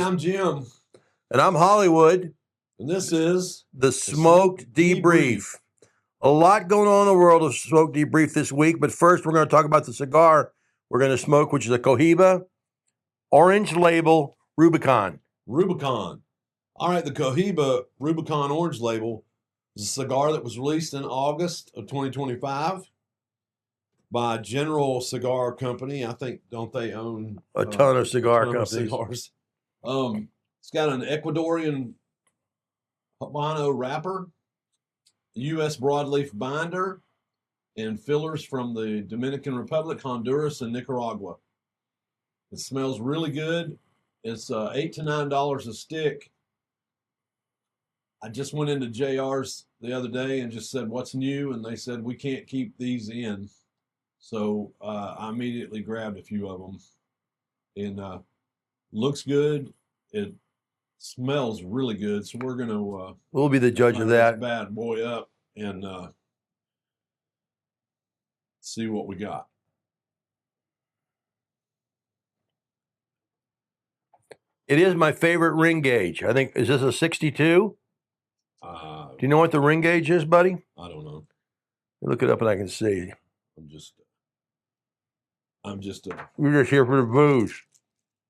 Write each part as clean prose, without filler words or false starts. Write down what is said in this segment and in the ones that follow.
I'm Jim. And I'm Hollywood. And this is the Smoked Debrief. A lot going on in the world of Smoked Debrief this week, but first we're going to talk about the cigar we're going to smoke, which is a Cohiba Orange Label Rubicon. Rubicon. All right, the Cohiba Rubicon Orange Label is a cigar that was released in August of 2025 by General Cigar Company. I think, don't they own a ton of cigar companies? Cigars. It's got an Ecuadorian Habano wrapper, U.S. broadleaf binder, and fillers from the Dominican Republic, Honduras, and Nicaragua. It smells really good. It's $8 to $9 a stick. I just went into JR's the other day and just said, what's new? And they said, we can't keep these in. So I immediately grabbed a few of them. And looks good. It smells really good. So we're going to... we'll be the judge of that. Bad boy up and see what we got. It is my favorite ring gauge. I think, is this a 62? Do you know what the ring gauge is, buddy? I don't know. Look it up and I can see. I'm just You're just here for the booze.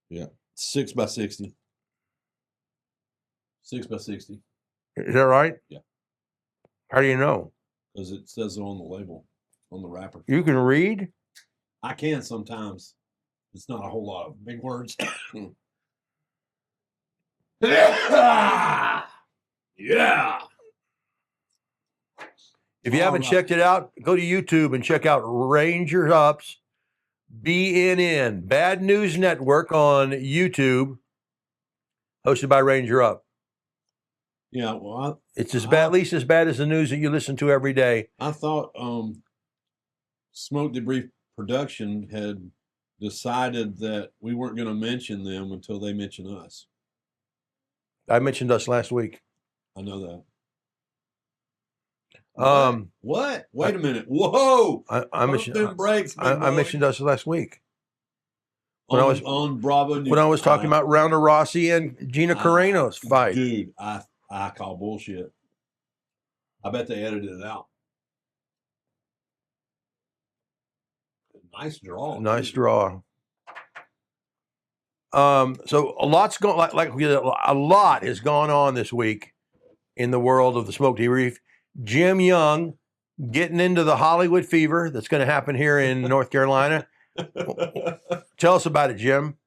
Yeah. 6 by 60. 6 by 60. Is that right? Yeah. How do you know? Because it says it on the label, on the wrapper. You can read? I can sometimes. It's not a whole lot of big words. Yeah. If you haven't checked it out, go to YouTube and check out Ranger Up's BNN, Bad News Network on YouTube, hosted by Ranger Up. Yeah, well, it's at least as bad as the news that you listen to every day. I thought Smoked Debrief Production had decided that we weren't going to mention them until they mention us. I mentioned us last week. I know that. What? Wait a minute. Whoa! I mentioned us last week. When I was on Bravo News. When I was talking about Rounder Rossi and Gina Carano's fight. Dude, I call bullshit. I bet they edited it out. Nice draw. Nice draw. So a lot's going a lot has gone on this week in the world of the Smoked Debrief. Jim Young getting into the Hollywood fever that's going to happen here in North Carolina. Tell us about it, Jim.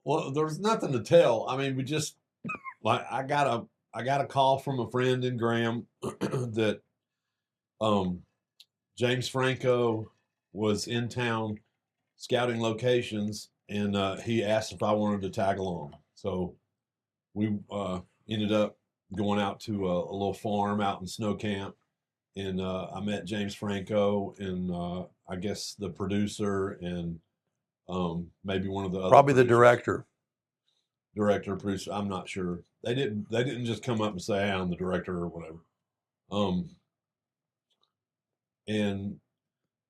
Well, there's nothing to tell. I mean, we just I got a call from a friend in Graham that James Franco was in town scouting locations. And he asked if I wanted to tag along. So we ended up going out to a little farm out in Snow Camp. And I met James Franco and I guess the producer and maybe one of the other probably producers. The director. Director, producer, I'm not sure. They didn't just come up and say, hey, I'm the director or whatever. And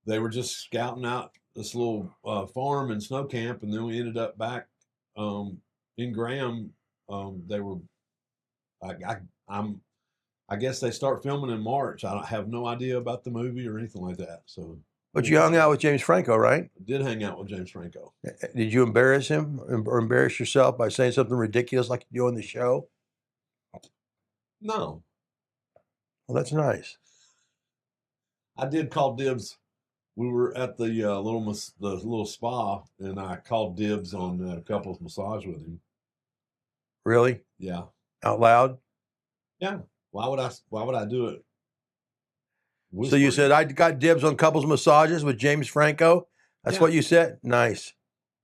they were just scouting out this little farm in Snow Camp, and then we ended up back in Graham. They were, I guess they start filming in March. I have no idea about the movie or anything like that. So, but you hung out with James Franco, right? I did hang out with James Franco. Did you embarrass him or embarrass yourself by saying something ridiculous like you do on the show? No. Well, that's nice. I did call dibs. We were at the little spa, and I called dibs on a couple's massage with him. Really? Yeah. Out loud? Yeah. Why would I do it? Whispering. So you said I got dibs on couples massages with James Franco? That's what you said? Nice.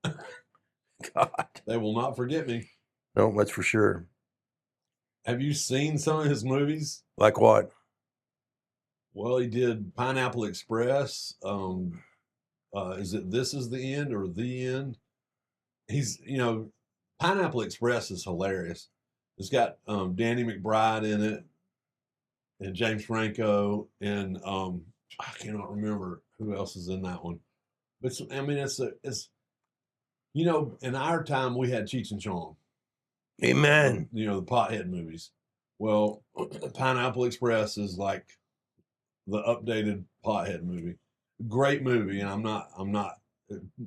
God. They will not forget me. No, that's for sure. Have you seen some of his movies? Like what? Well, he did Pineapple Express. Is it This Is the End or The End? Pineapple Express is hilarious. It's got Danny McBride in it and James Franco and I cannot remember who else is in that one. But I mean, it's in our time we had Cheech and Chong. Amen. You know, the pothead movies. Well, Pineapple Express is like the updated pothead movie. Great movie, and I'm not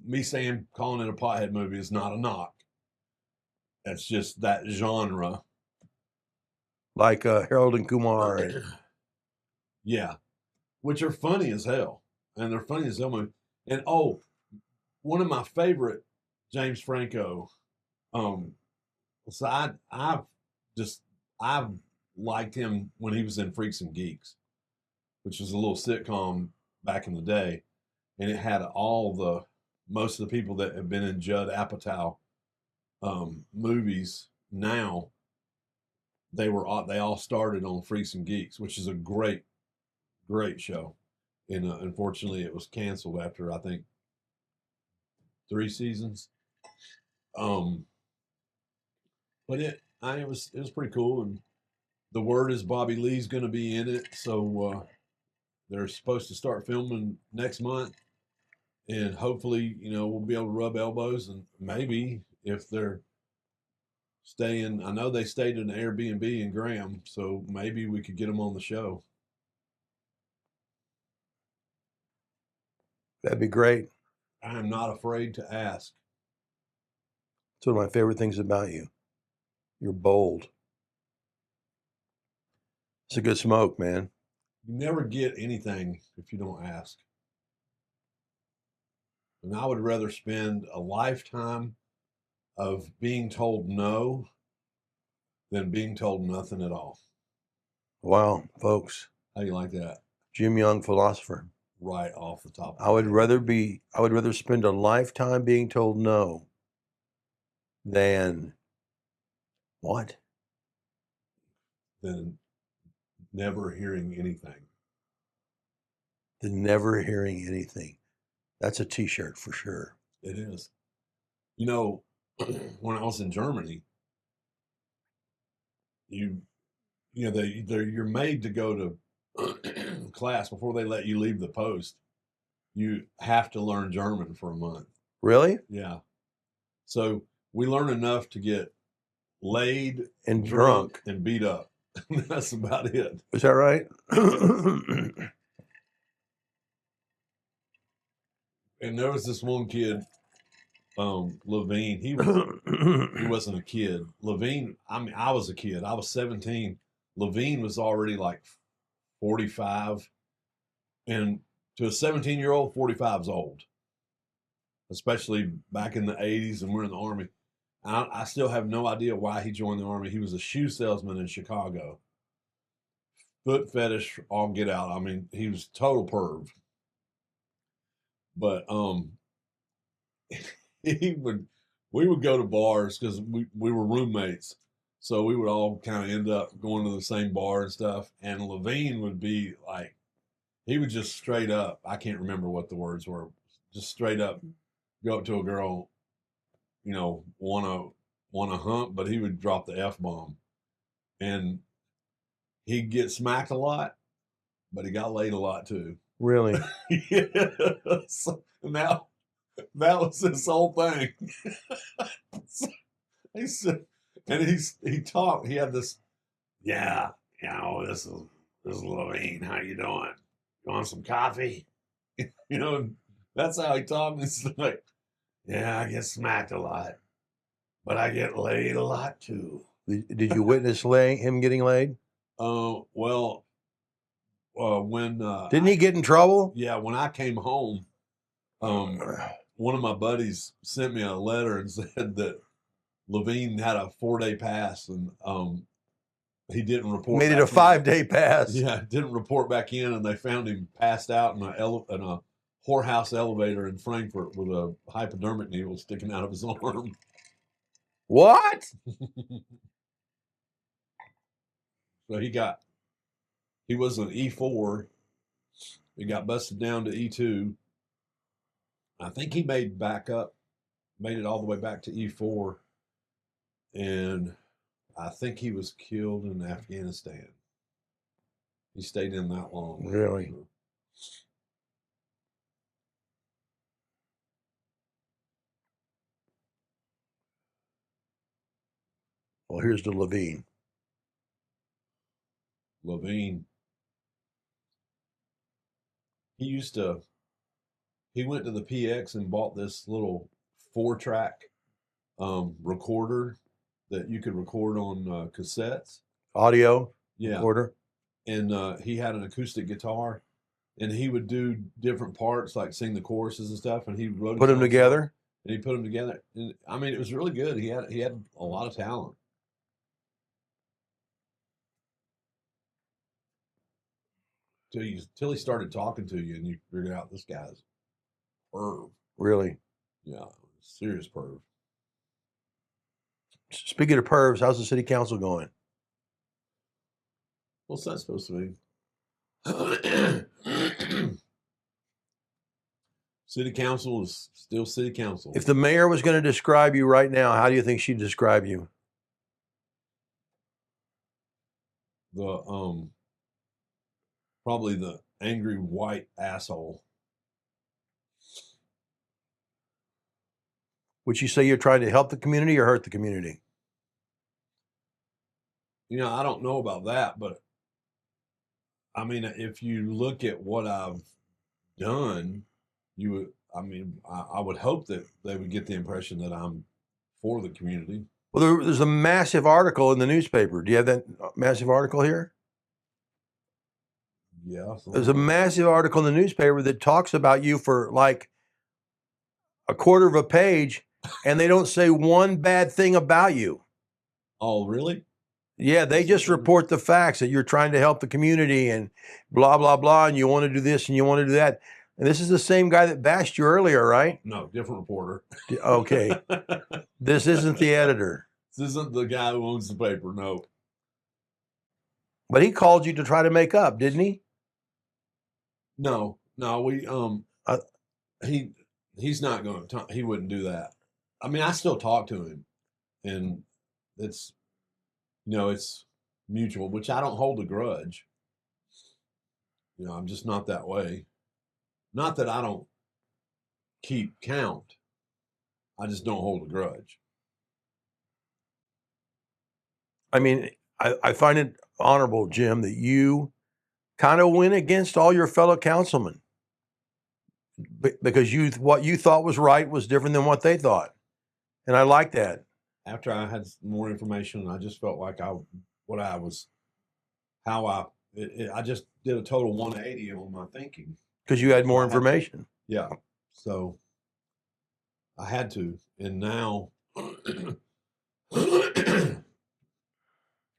me saying calling it a pothead movie is not a knock. That's just that genre. Like Harold and Kumar. And, Yeah, which are funny as hell, and they're funny as hell. And one of my favorite James Franco. So I've liked him when he was in Freaks and Geeks, which was a little sitcom back in the day, and it had most of the people that have been in Judd Apatow movies now. They all started on Freaks and Geeks, which is a great show. And unfortunately, it was canceled after I think 3 seasons. But it was pretty cool, and the word is Bobby Lee's going to be in it, so they're supposed to start filming next month, and hopefully, we'll be able to rub elbows, and maybe if they're staying, I know they stayed in an Airbnb in Graham, so maybe we could get them on the show. That'd be great. I am not afraid to ask. It's one of my favorite things about you. You're bold. It's a good smoke, man. You never get anything if you don't ask. And I would rather spend a lifetime of being told no than being told nothing at all. Wow, folks. How do you like that? Jim Young, philosopher. Right off the top. I would rather spend a lifetime being told no than what? Than never hearing anything. Than never hearing anything. That's a t-shirt for sure. It is. When I was in Germany, you're made to go to class before they let you leave the post. You have to learn German for a month. Really? Yeah. So we learn enough to get laid and drunk and beat up. That's about it. Is that right? And there was this one kid, Levine. He wasn't a kid. Levine, I was a kid. I was 17. Levine was already like 45. And to a 17-year-old, 45 is old. Especially back in the 80s, and we're in the Army. I still have no idea why he joined the Army. He was a shoe salesman in Chicago. Foot fetish, all get out. I mean, he was total perv. But we would go to bars because we were roommates. So we would all kind of end up going to the same bar and stuff. And Levine would be like, he would just straight up, I can't remember what the words were, just straight up go up to a girl, want to hump, but he would drop the F-bomb. And he'd get smacked a lot, but he got laid a lot too. Really? Yeah. So now that was his whole thing. So he said, and he talked. He had this, yeah, this is Levine. How you doing? You want some coffee? That's how he talked. It's like, yeah, I get smacked a lot, but I get laid a lot too. Did you witness him getting laid? Well, when didn't he get in trouble? Yeah, when I came home, one of my buddies sent me a letter and said that Levine had a 4-day pass, and he didn't report. Made it a 5-day pass. Yeah, didn't report back in, and they found him passed out in a whorehouse elevator in Frankfurt with a hypodermic needle sticking out of his arm. What? So he was an E4. He got busted down to E2. I think he made it all the way back to E4. And I think he was killed in Afghanistan. He stayed in that long. Really? Well, here's the Levine. Levine. He went to the PX and bought this little 4-track recorder that you could record on cassettes. Audio Yeah. recorder. And he had an acoustic guitar, and he would do different parts, like sing the choruses and stuff, and he wrote Put them together. And he put them together. And I mean, it was really good. He had a lot of talent. Till he started talking to you, and you figured out this guy's perv. Really? Yeah, serious perv. Speaking of pervs, how's the city council going? What's that supposed to mean? City council is still city council. If the mayor was going to describe you right now, how do you think she'd describe you? Probably the angry white asshole. Would you say you're trying to help the community or hurt the community? You know, I don't know about that, but I mean, if you look at what I've done, I would hope that they would get the impression that I'm for the community. Well, there's a massive article in the newspaper. Do you have that massive article here? Yeah. There's a massive article in the newspaper that talks about you for like a quarter of a page, and they don't say one bad thing about you. Oh, really? Yeah, they just report the facts that you're trying to help the community and blah, blah, blah, and you want to do this and you want to do that. And this is the same guy that bashed you earlier, right? No, different reporter. Okay. This isn't the editor. This isn't the guy who owns the paper, no. But he called you to try to make up, didn't he? No, we he's not going to. He wouldn't do that. I mean, I still talk to him, and it's mutual, which I don't hold a grudge. You know, I'm just not that way. Not that I don't keep count. I just don't hold a grudge. I mean, I find it honorable, Jim, that you kind of went against all your fellow councilmen because what you thought was right was different than what they thought. And I like that. After I had more information, I just felt like I just did a total 180 on my thinking. Because you had more information. Yeah. So I had to. And now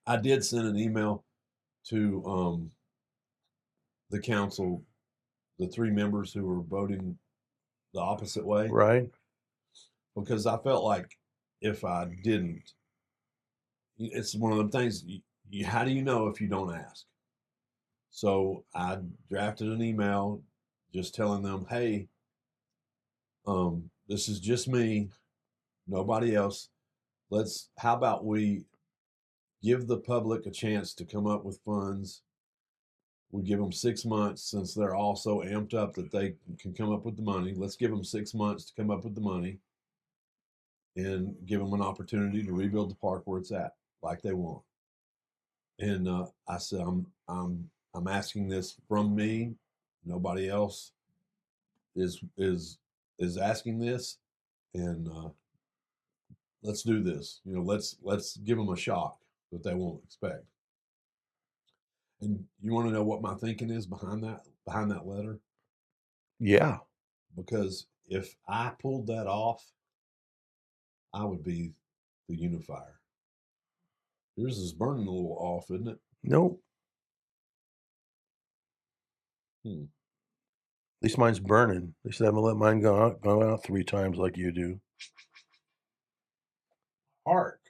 I did send an email to the council, the 3 members who were voting the opposite way. Right. Because I felt like if I didn't, it's one of them things, how do you know if you don't ask? So I drafted an email just telling them, hey, this is just me, nobody else. How about we give the public a chance to come up with funds? We give them 6 months, since they're all so amped up that they can come up with the money. Let's give them 6 months to come up with the money and give them an opportunity to rebuild the park where it's at, like they want. And I said, I'm asking this from me. Nobody else is asking this, and let's do this. You know, let's give them a shock that they won't expect. And you want to know what my thinking is behind that letter? Yeah. Because if I pulled that off, I would be the unifier. Yours is burning a little off, isn't it? Nope. At least mine's burning. At least I haven't let mine go out 3 times like you do. Hark.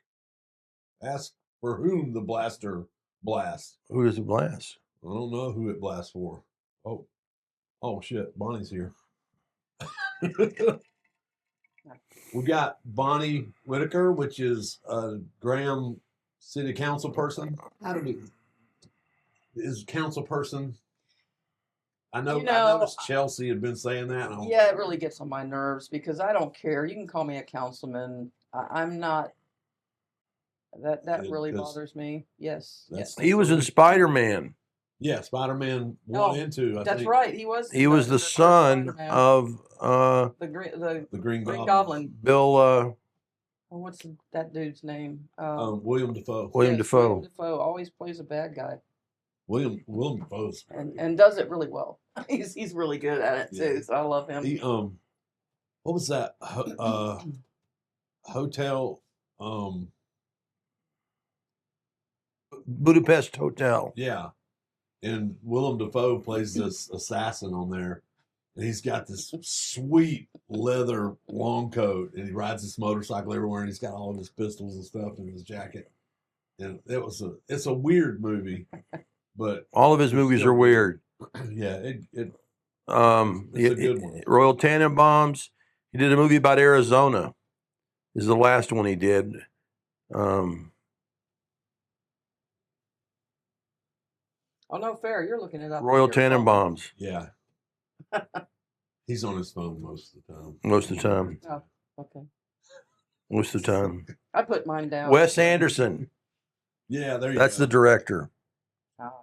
Ask for whom the blaster blasts. Who does it blast? I don't know who it blasts for. Oh shit, Bonnie's here. We got Bonnie Whittaker, which is a Graham City Council person. Is council person? I noticed Chelsea had been saying that. Yeah, it really gets on my nerves because I don't care. You can call me a councilman. I'm not That And really 'cause bothers me. Yes. that's- Yes. He was in Spider-Man. Yeah, Spider-Man 1 Oh, and 2. I That's think. right. He was. He was the first son Spider-Man. of the The Green Green Goblin. Goblin. Bill Oh, what's that dude's name? William Dafoe. William yes, Dafoe. William Dafoe always plays a bad guy William Dafoe's and does it really well. He's really good at it too. Yeah. So I love him. He what was that? Hotel. Budapest Hotel. Yeah, and Willem Dafoe plays this assassin on there, and he's got this sweet leather long coat, and he rides his motorcycle everywhere, and he's got all of his pistols and stuff in his jacket. And it's a weird movie, but All of his movies are weird. yeah, it's a good one. Royal Tenenbaums. He did a movie about Arizona. This is the last one he did. Oh no, fair. You're looking it up. on Royal your phone. Tenenbaums. Yeah. He's on his phone most of the time. Most of the time. Oh, okay. Most of the time. I put mine down. Wes Anderson. Yeah, there you That's go. the director. Oh.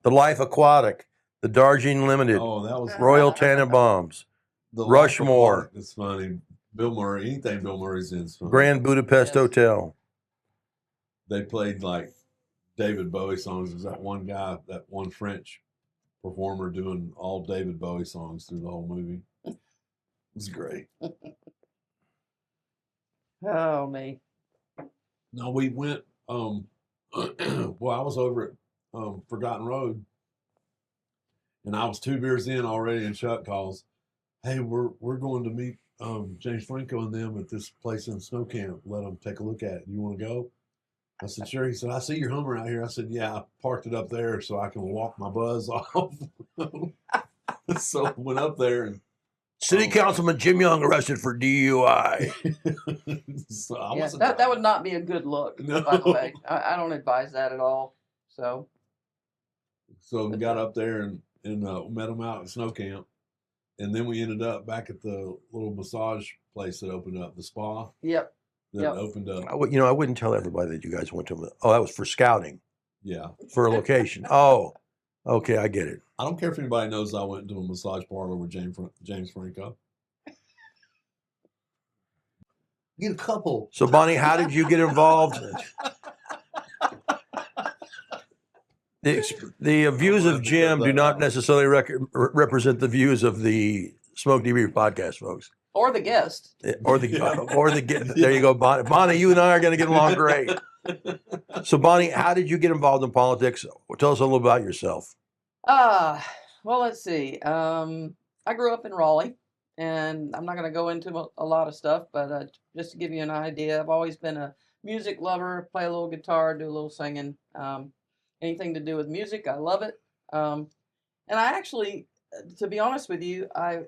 The Life Aquatic. The Darjeeling Limited. Oh, that was Royal Tenenbaums. the Rushmore. It's funny. Bill Murray. Anything Bill Murray's in is funny. Grand Budapest Yes. Hotel. They played like David Bowie songs. There's that one guy, that one French performer doing all David Bowie songs through the whole movie. It was great. Oh me. No, we went well, I was over at Forgotten Road, and I was 2 beers in already, and Chuck calls, "Hey, we're going to meet James Franco and them at this place in Snow Camp. Let them take a look at it. You want to go?" I said, "Sure." He said, "I see your Hummer out here." I said, "Yeah, I parked it up there so I can walk my buzz off." So I went up there, and City Councilman Jim Young arrested for DUI. so I Yeah, wasn't that would not be a good look. No. By the way, I don't advise that at all. So So we got up there and met them out at Snow Camp, and then we ended up back at the little massage place that opened up, the spa yep. that Yep. opened up. I wouldn't tell everybody that you guys went to. Oh, that was for scouting, Yeah, for a location. Oh, okay, I get it. I don't care if anybody knows I went to a massage parlor with James Franco. Get a couple. So, Bonnie, how did you get involved? The views of Jim do not necessarily represent the views of the Smoked Debrief podcast, folks. Or the guest. Or the there you go, Bonnie. Bonnie, you and I are going to get along great. So, Bonnie, how did you get involved in politics? Tell us a little about yourself. Well, let's see. I grew up in Raleigh, and I'm not going to go into a lot of stuff, but just to give you an idea, I've always been a music lover, play a little guitar, do a little singing. Anything to do with music, I love it. And I actually, to be honest with you, I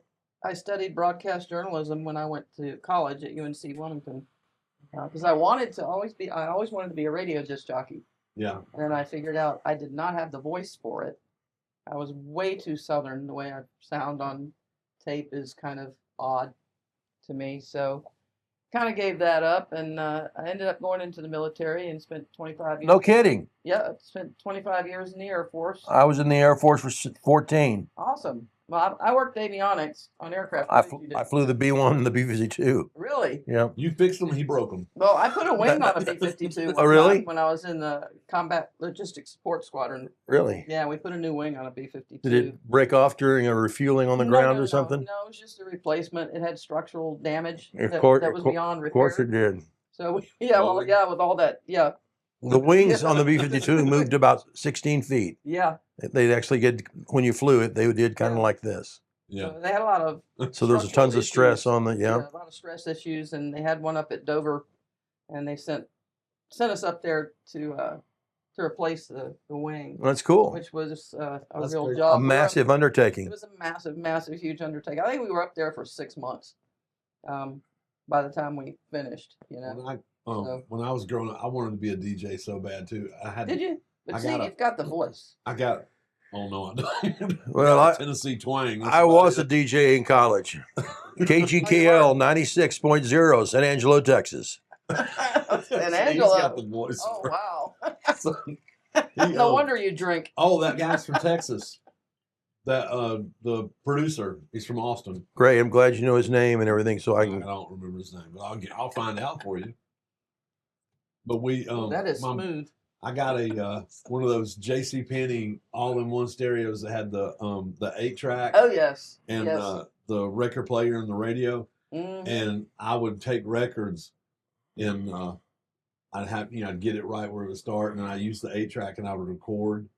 studied broadcast journalism when I went to college at UNC Wilmington because I always wanted to be a radio disc jockey. Yeah. And then I figured out I did not have the voice for it. I was way too Southern. The way I sound on tape is kind of odd to me. So kind of gave that up, and I ended up going into the military and spent 25 years. No kidding. Yeah, I spent 25 years in the Air Force. I was in the Air Force for 14. Awesome. Well, I worked avionics on aircraft. I flew the B-1 and the B-52. Really? Yeah. You fixed them, he broke them. Well, I put a wing on a B-52. Oh, really? When I was in the Combat Logistics Support Squadron. Really? Yeah, we put a new wing on a B-52. Did it break off during a refueling on the ground or something? No, it was just a replacement. It had structural damage that was beyond repair. Of course it did. So, with all that, yeah. The wings on the B-52 moved about 16 feet. Yeah. They actually get, when you flew it, they did kind of like this. Yeah. So they had a lot of So there's tons of stress on the, a lot of stress issues, and they had one up at Dover, and they sent us up there to replace the wing. That's cool. Which was a That's real great. job. A massive undertaking. It was a massive, huge undertaking. I think we were up there for 6 months. By the time we finished, you know. When I was growing up, I wanted to be a DJ so bad too. Did you? But you've got the voice. Oh no, I don't. Well, Tennessee twang. I was a DJ in college. KGKL 96.0, San Angelo, Texas. And He's Angela. got the voice. Oh, wow. So, No wonder you drink. Oh, that guy's from Texas. That the producer, he's from Austin. Great. I'm glad you know his name and everything, so I I can. don't remember his name, but I'll find out for you. But we That is smooth. I got a one of those J.C. Penney all-in-one stereos that had the 8-track. Oh, yes. And yes. The record player and the radio. Mm-hmm. And I would take records and I'd get it right where it would start, and I used the 8-track and I would record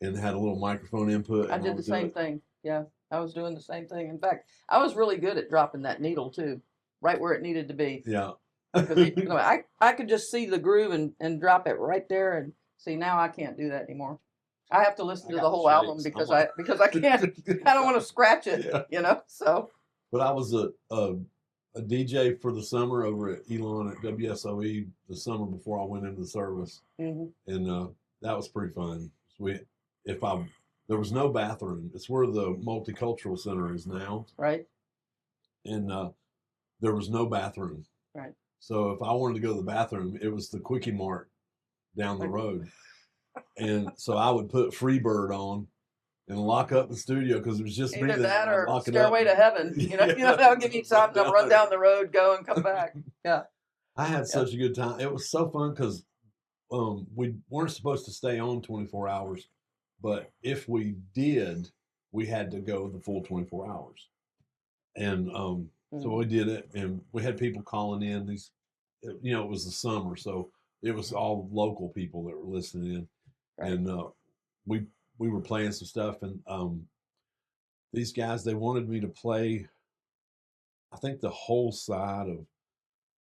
and had a little microphone input. I did the same thing. Yeah, I was doing the same thing. In fact, I was really good at dropping that needle too, right where it needed to be. Yeah. Because I could just see the groove and drop it right there, and see, now I can't do that anymore. I have to listen to the whole album because I can't. I don't want to scratch it, Yeah. So. But I was a DJ for the summer over at Elon at WSOE the summer before I went into the service, and that was pretty fun. There was no bathroom. It's where the multicultural center is now, right? And there was no bathroom, right? So if I wanted to go to the bathroom, it was the Quickie Mart down the road, and so I would put Freebird on and lock up the studio because it was just either me that or lock Stairway to Heaven. That'll give you time to run down the road, go and come back. Yeah, I had such a good time. It was so fun because we weren't supposed to stay on 24 hours, but if we did, we had to go the full 24 hours. And so we did it, and we had people calling in. It was the summer, so it was all local people that were listening in, right. And we were playing some stuff, and these guys, they wanted me to play, I think, the whole side of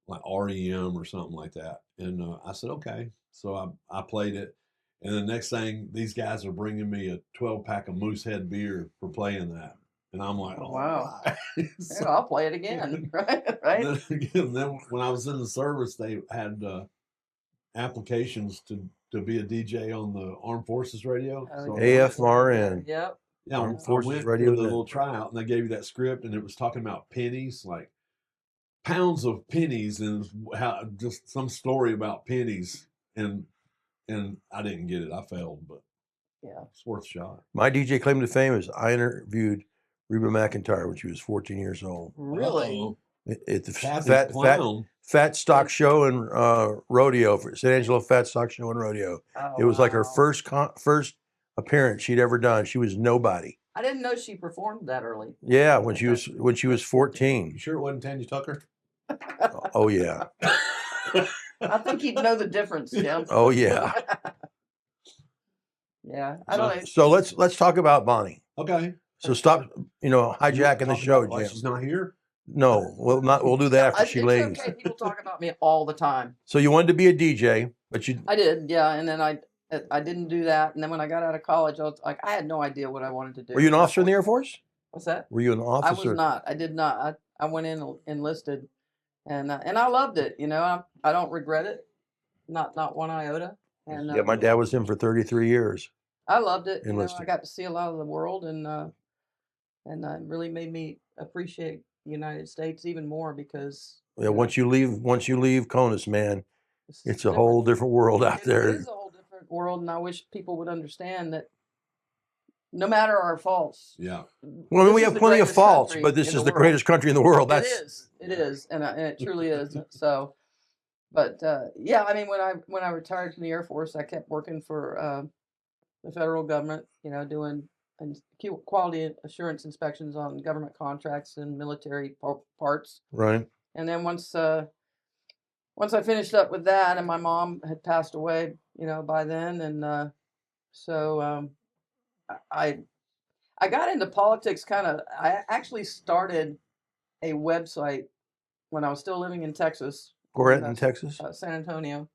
like REM or something like that. And I said, okay. So I played it. And the next thing, these guys are bringing me a 12-pack of Moosehead beer for playing that. And I'm like, oh, wow. So, I'll play it again. Right? Then when I was in the service, they had applications to be a DJ on the Armed Forces radio. So AFRN. Yep. Yeah, Armed Forces radio. The little tryout, and they gave you that script, and it was talking about pennies, like pounds of pennies, and how just some story about pennies, and I didn't get it. I failed, but yeah, it's worth a shot. My DJ claim to fame is I interviewed Reba McEntire when she was 14 years old. Really? At the Fat Stock Show and Rodeo, for San Angelo Fat Stock Show and Rodeo. Oh, it was like her first appearance she'd ever done. She was nobody. I didn't know she performed that early. Yeah, when she was 14. You sure it wasn't Tanya Tucker? Oh yeah. I think he'd know the difference, Jim. Oh yeah. Yeah, I don't know. So let's talk about Bonnie. Okay. So stop, hijacking the show, Jim. She's not here. No, we'll do that after she leaves. Okay. People talk about me all the time. So you wanted to be a DJ, but I did, yeah, and then I didn't do that, and then when I got out of college, I was like, I had no idea what I wanted to do. Were you an officer in the Air Force? What's that? Were you an officer? I was not. I did not. I went in enlisted, and I loved it. I don't regret it, not one iota. And yeah, my dad was in for 33 years. I loved it. Enlisted. I got to see a lot of the world, and it really made me appreciate the United States even more because once you leave CONUS, man, it's a whole different world out there. It is a whole different world, and I wish people would understand that no matter our faults. Yeah. Well, I mean, we have plenty of faults, but this is the greatest country in the world. It is, and it truly is. So, but yeah, I mean, when I retired from the Air Force, I kept working for the federal government, doing quality assurance inspections on government contracts and military parts. Right. And then once I finished up with that, and my mom had passed away, by then, and so I got into politics I actually started a website when I was still living in Texas. Where in Texas? San Antonio.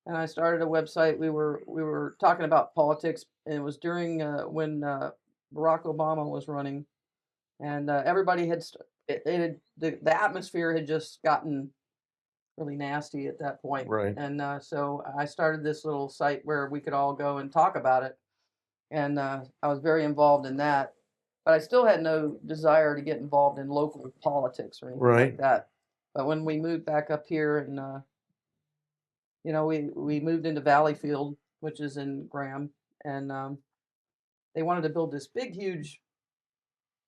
And I started a website. We were talking about politics, and it was during when Barack Obama was running, and everybody the atmosphere had just gotten really nasty at that point. Right. And so I started this little site where we could all go and talk about it, and I was very involved in that. But I still had no desire to get involved in local politics or anything like that. But when we moved back up here, and we moved into Valleyfield, which is in Graham, and they wanted to build this big, huge,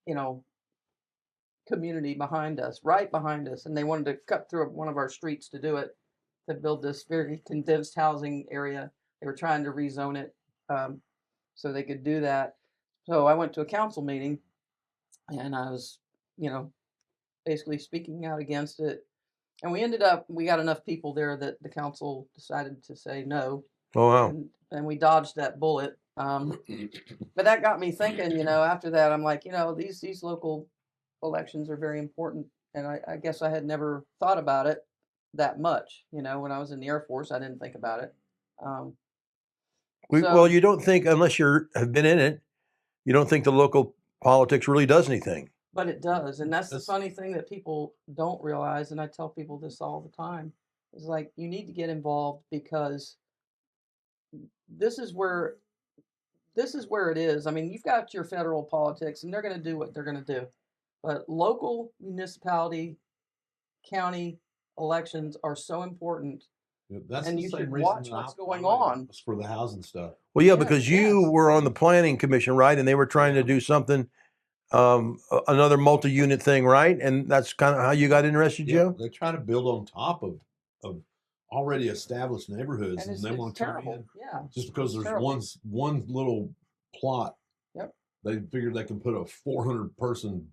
you know, community behind us, right behind us, and they wanted to cut through one of our streets to do it, to build this very condensed housing area. They were trying to rezone it so they could do that. So I went to a council meeting, and I was, basically speaking out against it. And we got enough people there that the council decided to say no. Oh, wow. And we dodged that bullet. But that got me thinking, after that, I'm like, these local elections are very important. And I guess I had never thought about it that much. When I was in the Air Force, I didn't think about it. Well, you don't think, unless have been in it, you don't think the local politics really does anything. But it does. And that's the funny thing that people don't realize. And I tell people this all the time. It's like, you need to get involved, because this is where it is. I mean, you've got your federal politics, and they're going to do what they're going to do. But local, municipality, county elections are so important. Yeah, that's and the you same should reason watch that what's I going went on. was for the housing stuff. Well, yeah, Yeah, because you yes. were on the planning commission, right? And they were trying to do something, another multi-unit thing, right? And that's kind of how you got interested, Yeah, Joe? they try to build on top of already established neighborhoods, And and it's, they want it's to turn terrible. in Yeah. just because it's there's terrible. one little plot. Yep. They figured they can put a 400-person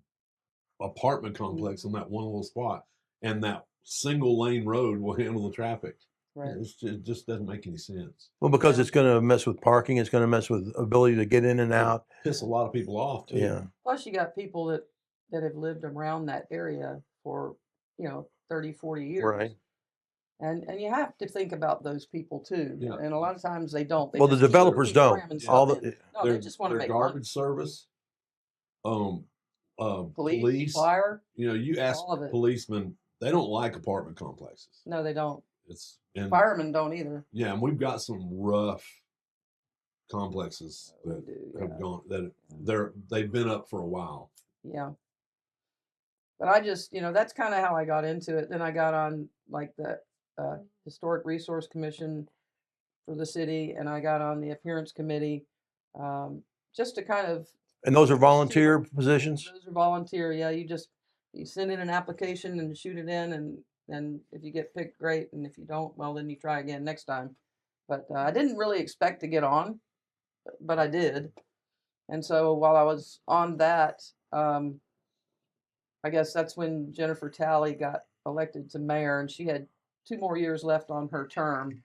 apartment complex Mhm. on that one little spot, and that single lane road will handle the traffic. Right. It just doesn't make any sense. Well, because Yeah. it's going to mess with parking. It's going to mess with ability to get in and out. Piss a lot of people off too. Yeah. Plus, you got people that have lived around that area for 30, 40 years. Right. And you have to think about those people too. Yeah. And a lot of times they don't. They Well, the just keep developers don't. cramming All stuff the in. No, they just want to their make garbage money. service, Police, fire, you ask all of it. policemen, they don't like apartment complexes. No, they don't. And Firemen don't either. yeah, and we've got some rough complexes We that do, have yeah. gone that they've been up for a while. Yeah. But I just, that's kind of how I got into it. Then I got on like the Historic Resource Commission for the city, and I got on the Appearance Committee, just to kind of. And those are volunteer positions? Those are volunteer. Yeah, you send in an application and shoot it in, and if you get picked, great, and if you don't, well, then you try again next time. But I didn't really expect to get on, but I did. And so while I was on that, I guess that's when Jennifer Talley got elected to mayor, and she had 2 more years left on her term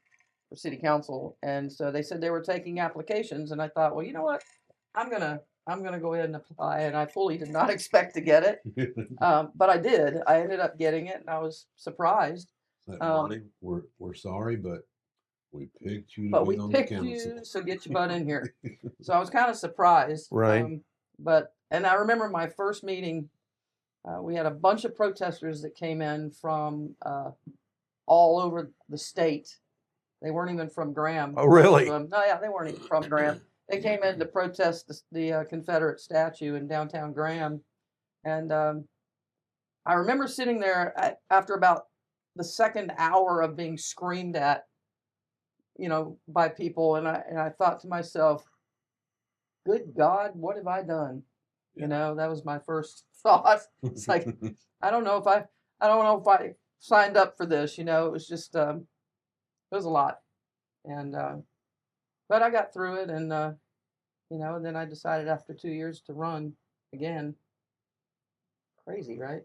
for city council. And so they said they were taking applications, and I thought, well, you know what? I'm gonna go ahead and apply, and I fully did not expect to get it, but I did. I ended up getting it, and I was surprised. Monty, we're sorry, but we picked you to But be we on the picked council. you, so get your butt in here. So I was kind of surprised. Right. And I remember my first meeting. We had a bunch of protesters that came in from all over the state. They weren't even from Graham. Oh, really? No, yeah, they weren't even from Graham. They came in to protest the Confederate statue in downtown Graham. And I remember sitting there after about the second hour of being screamed at, by people. And I thought to myself, good God, what have I done? Yeah. That was my first thought. It's like, I don't know if I signed up for this, it was just, it was a lot. And, but I got through it, and, and then I decided after 2 years to run again. Crazy, right?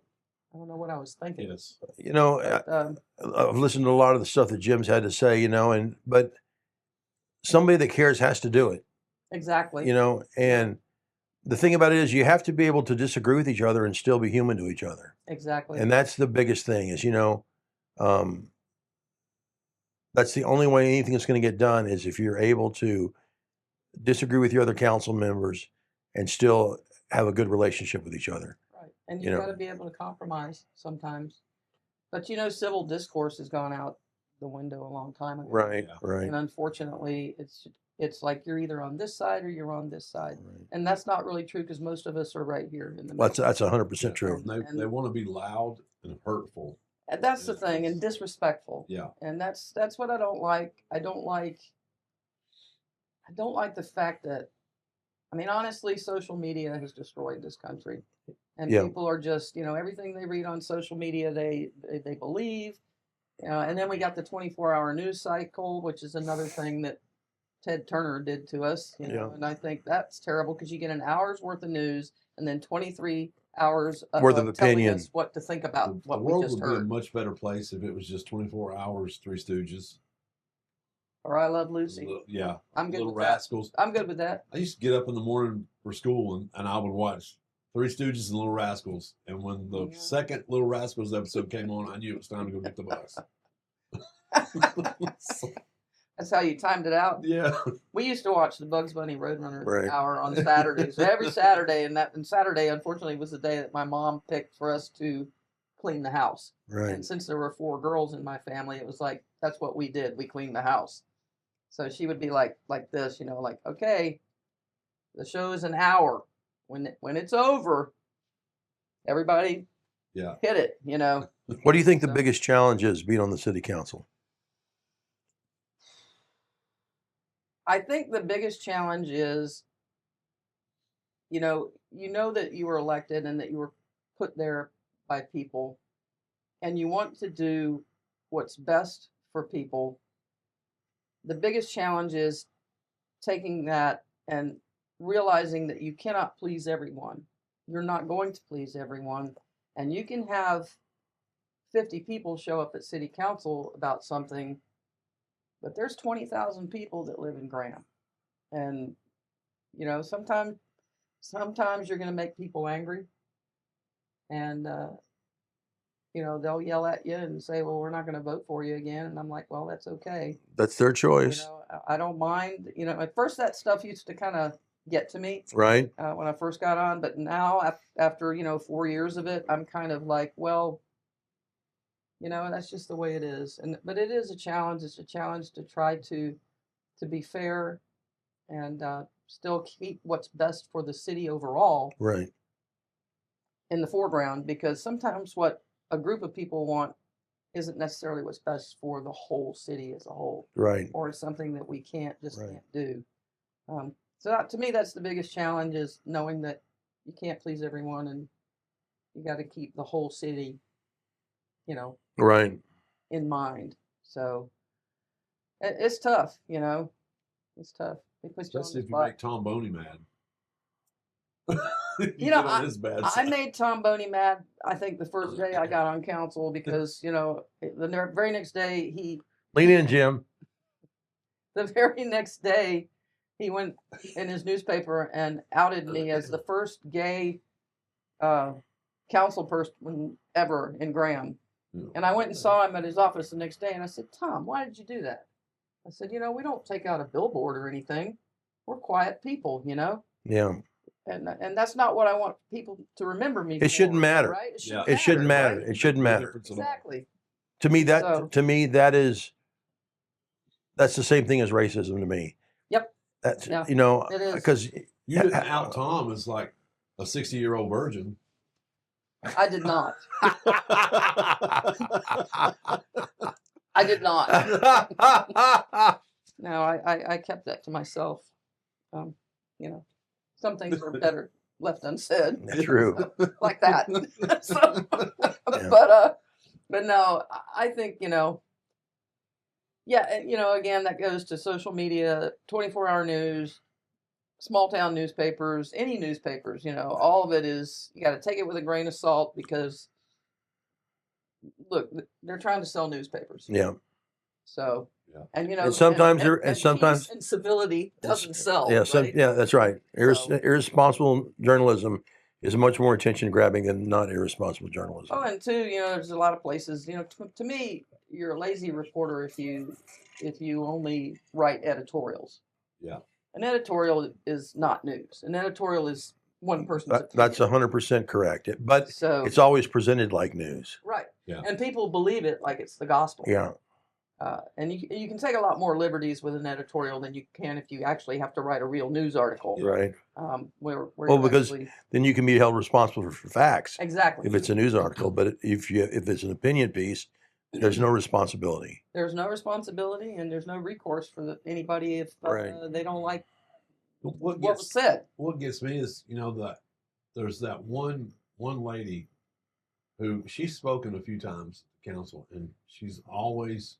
I don't know what I was thinking. Yes. But, I've listened to a lot of the stuff that Jim's had to say, but somebody that cares has to do it. exactly. And the thing about it is you have to be able to disagree with each other and still be human to each other. Exactly. And that's the biggest thing is, that's the only way anything is going to get done is if you're able to disagree with your other council members and still have a good relationship with each other. Right. And you've got to be able to compromise sometimes. But civil discourse has gone out the window a long time ago. Right, Yeah. right. And unfortunately, it's like you're either on this side or you're on this side. Right. And that's not really true, because most of us are right here in the Well, middle. that's 100% true. They want to be loud and hurtful And that's the thing, and disrespectful. Yeah. And that's what I don't like. I don't like the fact that, I mean, honestly, social media has destroyed this country. And Yeah. people are just, everything they read on social media, they believe. And then we got the 24-hour news cycle, which is another thing that Ted Turner did to us, Yeah. and I think that's terrible because you get an hour's worth of news and then 23 hours Worth of telling opinion. us what to think about The what we world just would be a heard. much better place if it was just 24 hours, Three Stooges. Or I Love Lucy. Yeah. I'm good Little with Rascals. that. I'm good with that. I used to get up in the morning for school and I would watch Three Stooges and Little Rascals. And when the second Little Rascals episode came on, I knew it was time to go get the bus. That's how you timed it out. Yeah. We used to watch the Bugs Bunny Roadrunner Right. hour on Saturdays. Every Saturday, and Saturday, unfortunately, was the day that my mom picked for us to clean the house. Right. And since there were 4 girls in my family, it was like that's what we did. We cleaned the house. So she would be like this, like, okay, the show is an hour. When it's over, everybody Yeah. hit it, What do you think the So- biggest challenge is being on the city council? I think the biggest challenge is, you know that you were elected and that you were put there by people, and you want to do what's best for people. The biggest challenge is taking that and realizing that you cannot please everyone. You're not going to please everyone, and you can have 50 people show up at city council about something, but there's 20,000 people that live in Graham. And, sometimes you're going to make people angry. And, they'll yell at you and say, well, we're not going to vote for you again. And I'm like, well, that's okay. That's their choice. I don't mind. At first that stuff used to kind of get to me. Right. When I first got on. But now, after, 4 years of it, I'm kind of like, well, that's just the way it is. But it is a challenge. It's a challenge to try to be fair and still keep what's best for the city overall Right. in the foreground, because sometimes what a group of people want isn't necessarily what's best for the whole city as a whole, Right. or it's something that we can't Right. do. To me, that's the biggest challenge, is knowing that you can't please everyone and you got to keep the whole city, Right. in mind. So it's tough, it's tough. It puts you on Especially the if you spot. make Tom Boney mad. I made Tom Boney mad, I think, the first day I got on council, because, the very next day Lean in, Jim. the very next day he went in his newspaper and outed me as the first gay councilperson ever in Graham. And I went and saw him at his office the next day, and I said, Tom, why did you do that? I said, we don't take out a billboard or anything. We're quiet people, Yeah. And that's not what I want people to remember me for. It shouldn't matter. Right? It shouldn't matter. Right? It shouldn't matter. Exactly. To me, So- that's the same thing as racism to me. Yep. That's Yeah, it is. because You didn't out Tom as like a 60-year-old virgin. I did not. I did not. No, I kept that to myself. Some things are better left unsaid. True. Like that. So, but no, I think, yeah, again, that goes to social media, 24-hour news, small town newspapers, any newspapers, all of it is, you got to take it with a grain of salt, because look, they're trying to sell newspapers. Yeah. So, Yeah. and And sometimes peace and civility doesn't sell. Yeah. Right? Yeah, that's right. So- Irresponsible journalism is much more attention grabbing than not irresponsible journalism. Oh, and two, there's a lot of places, to me, you're a lazy reporter if you only write editorials. Yeah. An editorial is not news. An editorial is one person's That's opinion. 100% correct. But So it's always presented like news. right. Yeah. And people believe it like it's the gospel. Yeah. And you can take a lot more liberties with an editorial than you can if you actually have to write a real news article. Right. Where Well, you because actually, then you can be held responsible for facts exactly. if it's a news article. But if it's an opinion piece, there's no responsibility. There's no responsibility and there's no recourse for anybody if Right. they don't like What was said. What gets me is, there's that one lady who she's spoken a few times to council, and she's always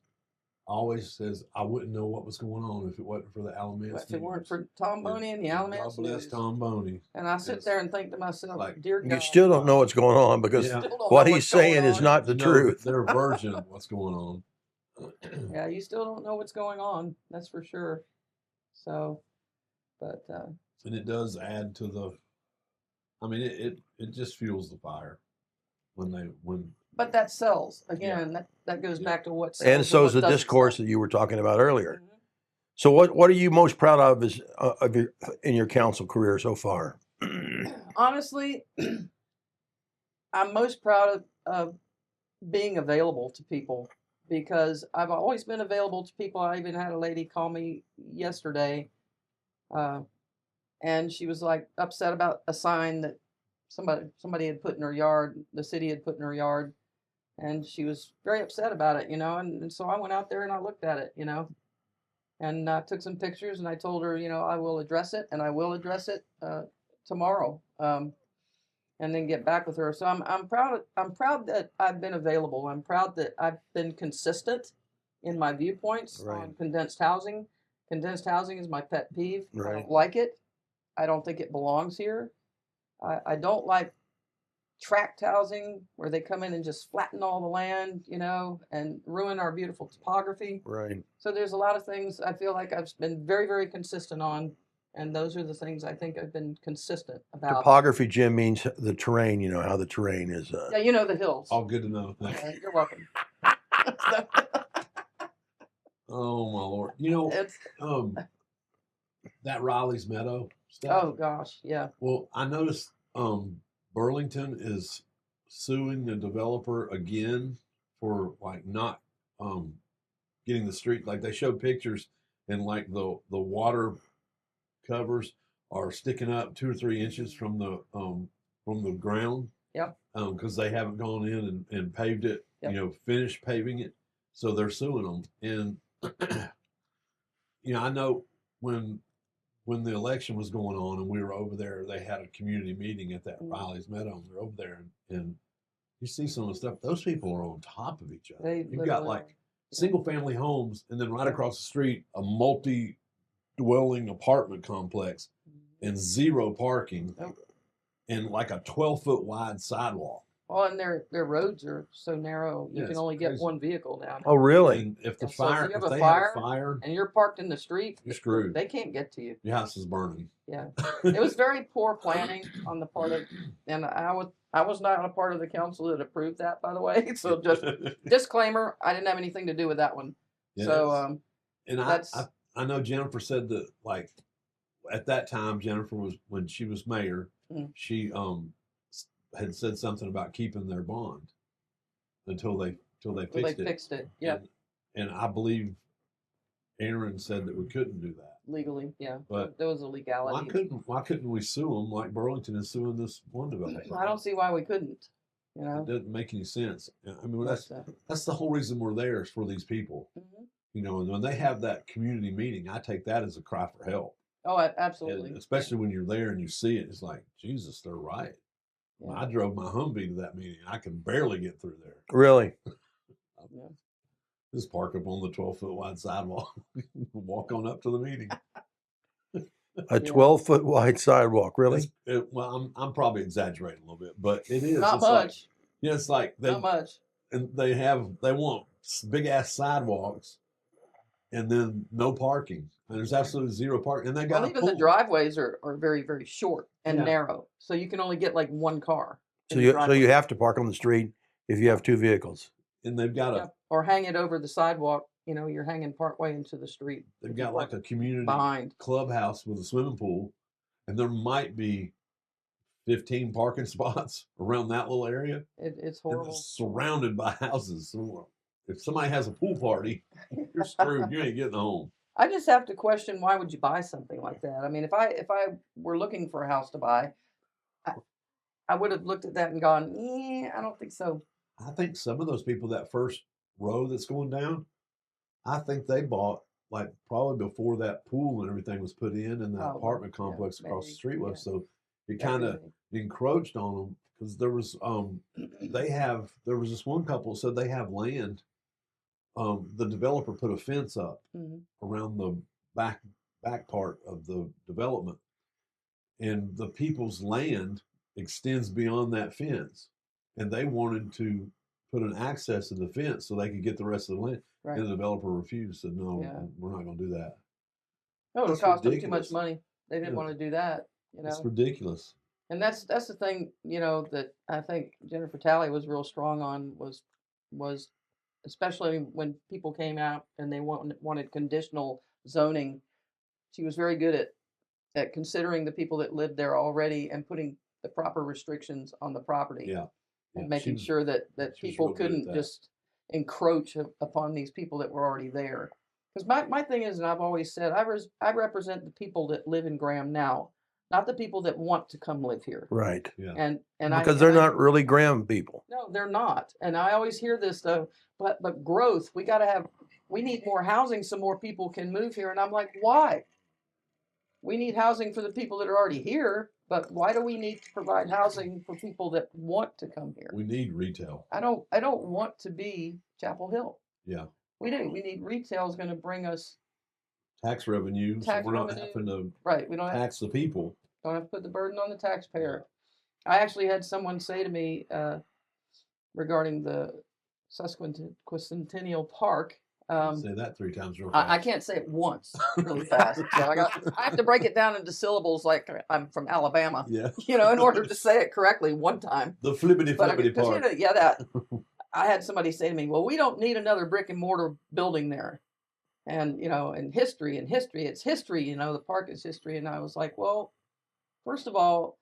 says, I wouldn't know what was going on if it wasn't for the Alamance. If it weren't for Tom Boney and the Alamance God bless News. Tom Boney. And I sit there and think to myself, like, dear God. You still don't know what's going on because Yeah. what he's saying is not the truth. Their version of what's going on. Yeah, you still don't know what's going on. That's for sure. So, but and it does add to the. I mean, it just fuels the fire when. But that sells again. That goes back to what sells. And so is the discourse that you were talking about earlier. Mm-hmm. So what are you most proud of in your council career so far? Honestly, I'm most proud of being available to people because I've always been available to people. I even had a lady call me yesterday, and she was like upset about a sign that somebody had put in her yard, the city had put in her yard, and she was very upset about it, and so I went out there and I looked at it, and took some pictures, and I told her, I will address it, and I will address it tomorrow, and then get back with her. So I'm proud that I've been available. I'm proud that I've been consistent in my viewpoints on condensed housing. Condensed housing is my pet peeve. Right. I don't like it. I don't think it belongs here. I don't like tract housing where they come in and just flatten all the land, and ruin our beautiful topography. Right. So there's a lot of things I feel like I've been very, very consistent on, and those are the things I think I've been consistent about. Topography, Jim, means the terrain. You know how the terrain is. Yeah, the hills. All good to know. Thanks. You're welcome. Oh my Lord! It's that Riley's Meadow stuff. Oh gosh, yeah. Well, I noticed Burlington is suing the developer again for not getting the street. Like they showed pictures and like the water covers are sticking up 2 or 3 inches from the ground. Yep. Because they haven't gone in and paved it. Yep. Finished paving it, so they're suing them. And I know when the election was going on and we were over there, they had a community meeting at that Riley's Meadow. And we're over there and you see some of the stuff. Those people are on top of each other. You've got like single family homes, and then right across the street, a multi-dwelling apartment complex and 0 parking and like a 12-foot wide sidewalk. Well, and their roads are so narrow, you can only get one vehicle down. Oh, really? And if they have have a fire, and you're parked in the street, you're screwed. They can't get to you. Your house is burning. Yeah, it was very poor planning on the part of, and I was not a part of the council that approved that, by the way. So just disclaimer, I didn't have anything to do with that one. Yes. So and I know Jennifer said that like at that time Jennifer was when she was mayor, she had said something about keeping their bond until they fixed it. Yeah. And I believe Aaron said that we couldn't do that legally. Yeah. But there was a legality. Why couldn't we sue them like Burlington is suing this one developer? I don't see why we couldn't. It doesn't make any sense. I mean, that's the whole reason we're there is for these people. Mm-hmm. And when they have that community meeting, I take that as a cry for help. Oh, absolutely. And especially when you're there and you see it, it's like, Jesus, they're right. Yeah. I drove my Humvee to that meeting. I can barely get through there. Really? Just park up on the 12-foot wide sidewalk, walk on up to the meeting. A 12-foot wide sidewalk, really? Well, I'm probably exaggerating a little bit, but it is. Not much. It's like not much. And they want big ass sidewalks, and then no parking. And there's absolutely 0 parking. And they got even the driveways are very, very short and narrow, so you can only get like 1 car. So you have to park on the street if you have 2 vehicles. And they've got or hang it over the sidewalk. You're hanging partway into the street. They've got like a community clubhouse with a swimming pool, and there might be 15 parking spots around that little area. It's horrible. And it's surrounded by houses. So if somebody has a pool party, you're screwed. You ain't getting home. I just have to question, why would you buy something like that? I mean, if I were looking for a house to buy, I would have looked at that and gone, I don't think so. I think some of those people, that first row that's going down, I think they bought like probably before that pool and everything was put in that Oh, apartment yeah, complex across the maybe, street was. yeah. So it That kind could of encroached on them because there was there was this one couple said they have land. The developer put a fence up Mhm. around the back part of the development, and the people's land extends beyond that fence, and they wanted to put an access to the fence so they could get the rest of the land. Right. And the developer refused, said, "No, Yeah. we're not going to do that." No, it That's cost them too much ridiculous. money. They didn't Yeah. want to do that, It's ridiculous. And that's the thing, that I think Jennifer Talley was real strong on was especially when people came out and they wanted conditional zoning. She was very good at considering the people that lived there already and putting the proper restrictions on the property. Yeah. And Yeah, making she sure that she was people real good at couldn't that. just encroach upon these people that were already there. Because my thing is, and I've always said, I represent the people that live in Graham now, not the people that want to come live here. Right. Yeah. And Because they're not really Graham people. No, they're not. And I always hear this though, but growth, we need more housing so more people can move here. And I'm like, why? We need housing for the people that are already here, but why do we need to provide housing for people that want to come here? We need retail. I don't want to be Chapel Hill. Yeah. We do. We need retail is going to bring us Tax revenue, so tax we're not revenue. having to Right. We don't tax the people. have to put the burden on the taxpayer. I actually had someone say to me regarding the Sesquicentennial Park. Say that 3 times real I fast. can't say it once really fast. So I have to break it down into syllables like I'm from Alabama, Yeah. in order to say it correctly one time. The flippity But flippity because part. that I had somebody say to me, "Well, we don't need another brick and mortar building there." And in history, it's history. The park is history. And I was like, well, first of all,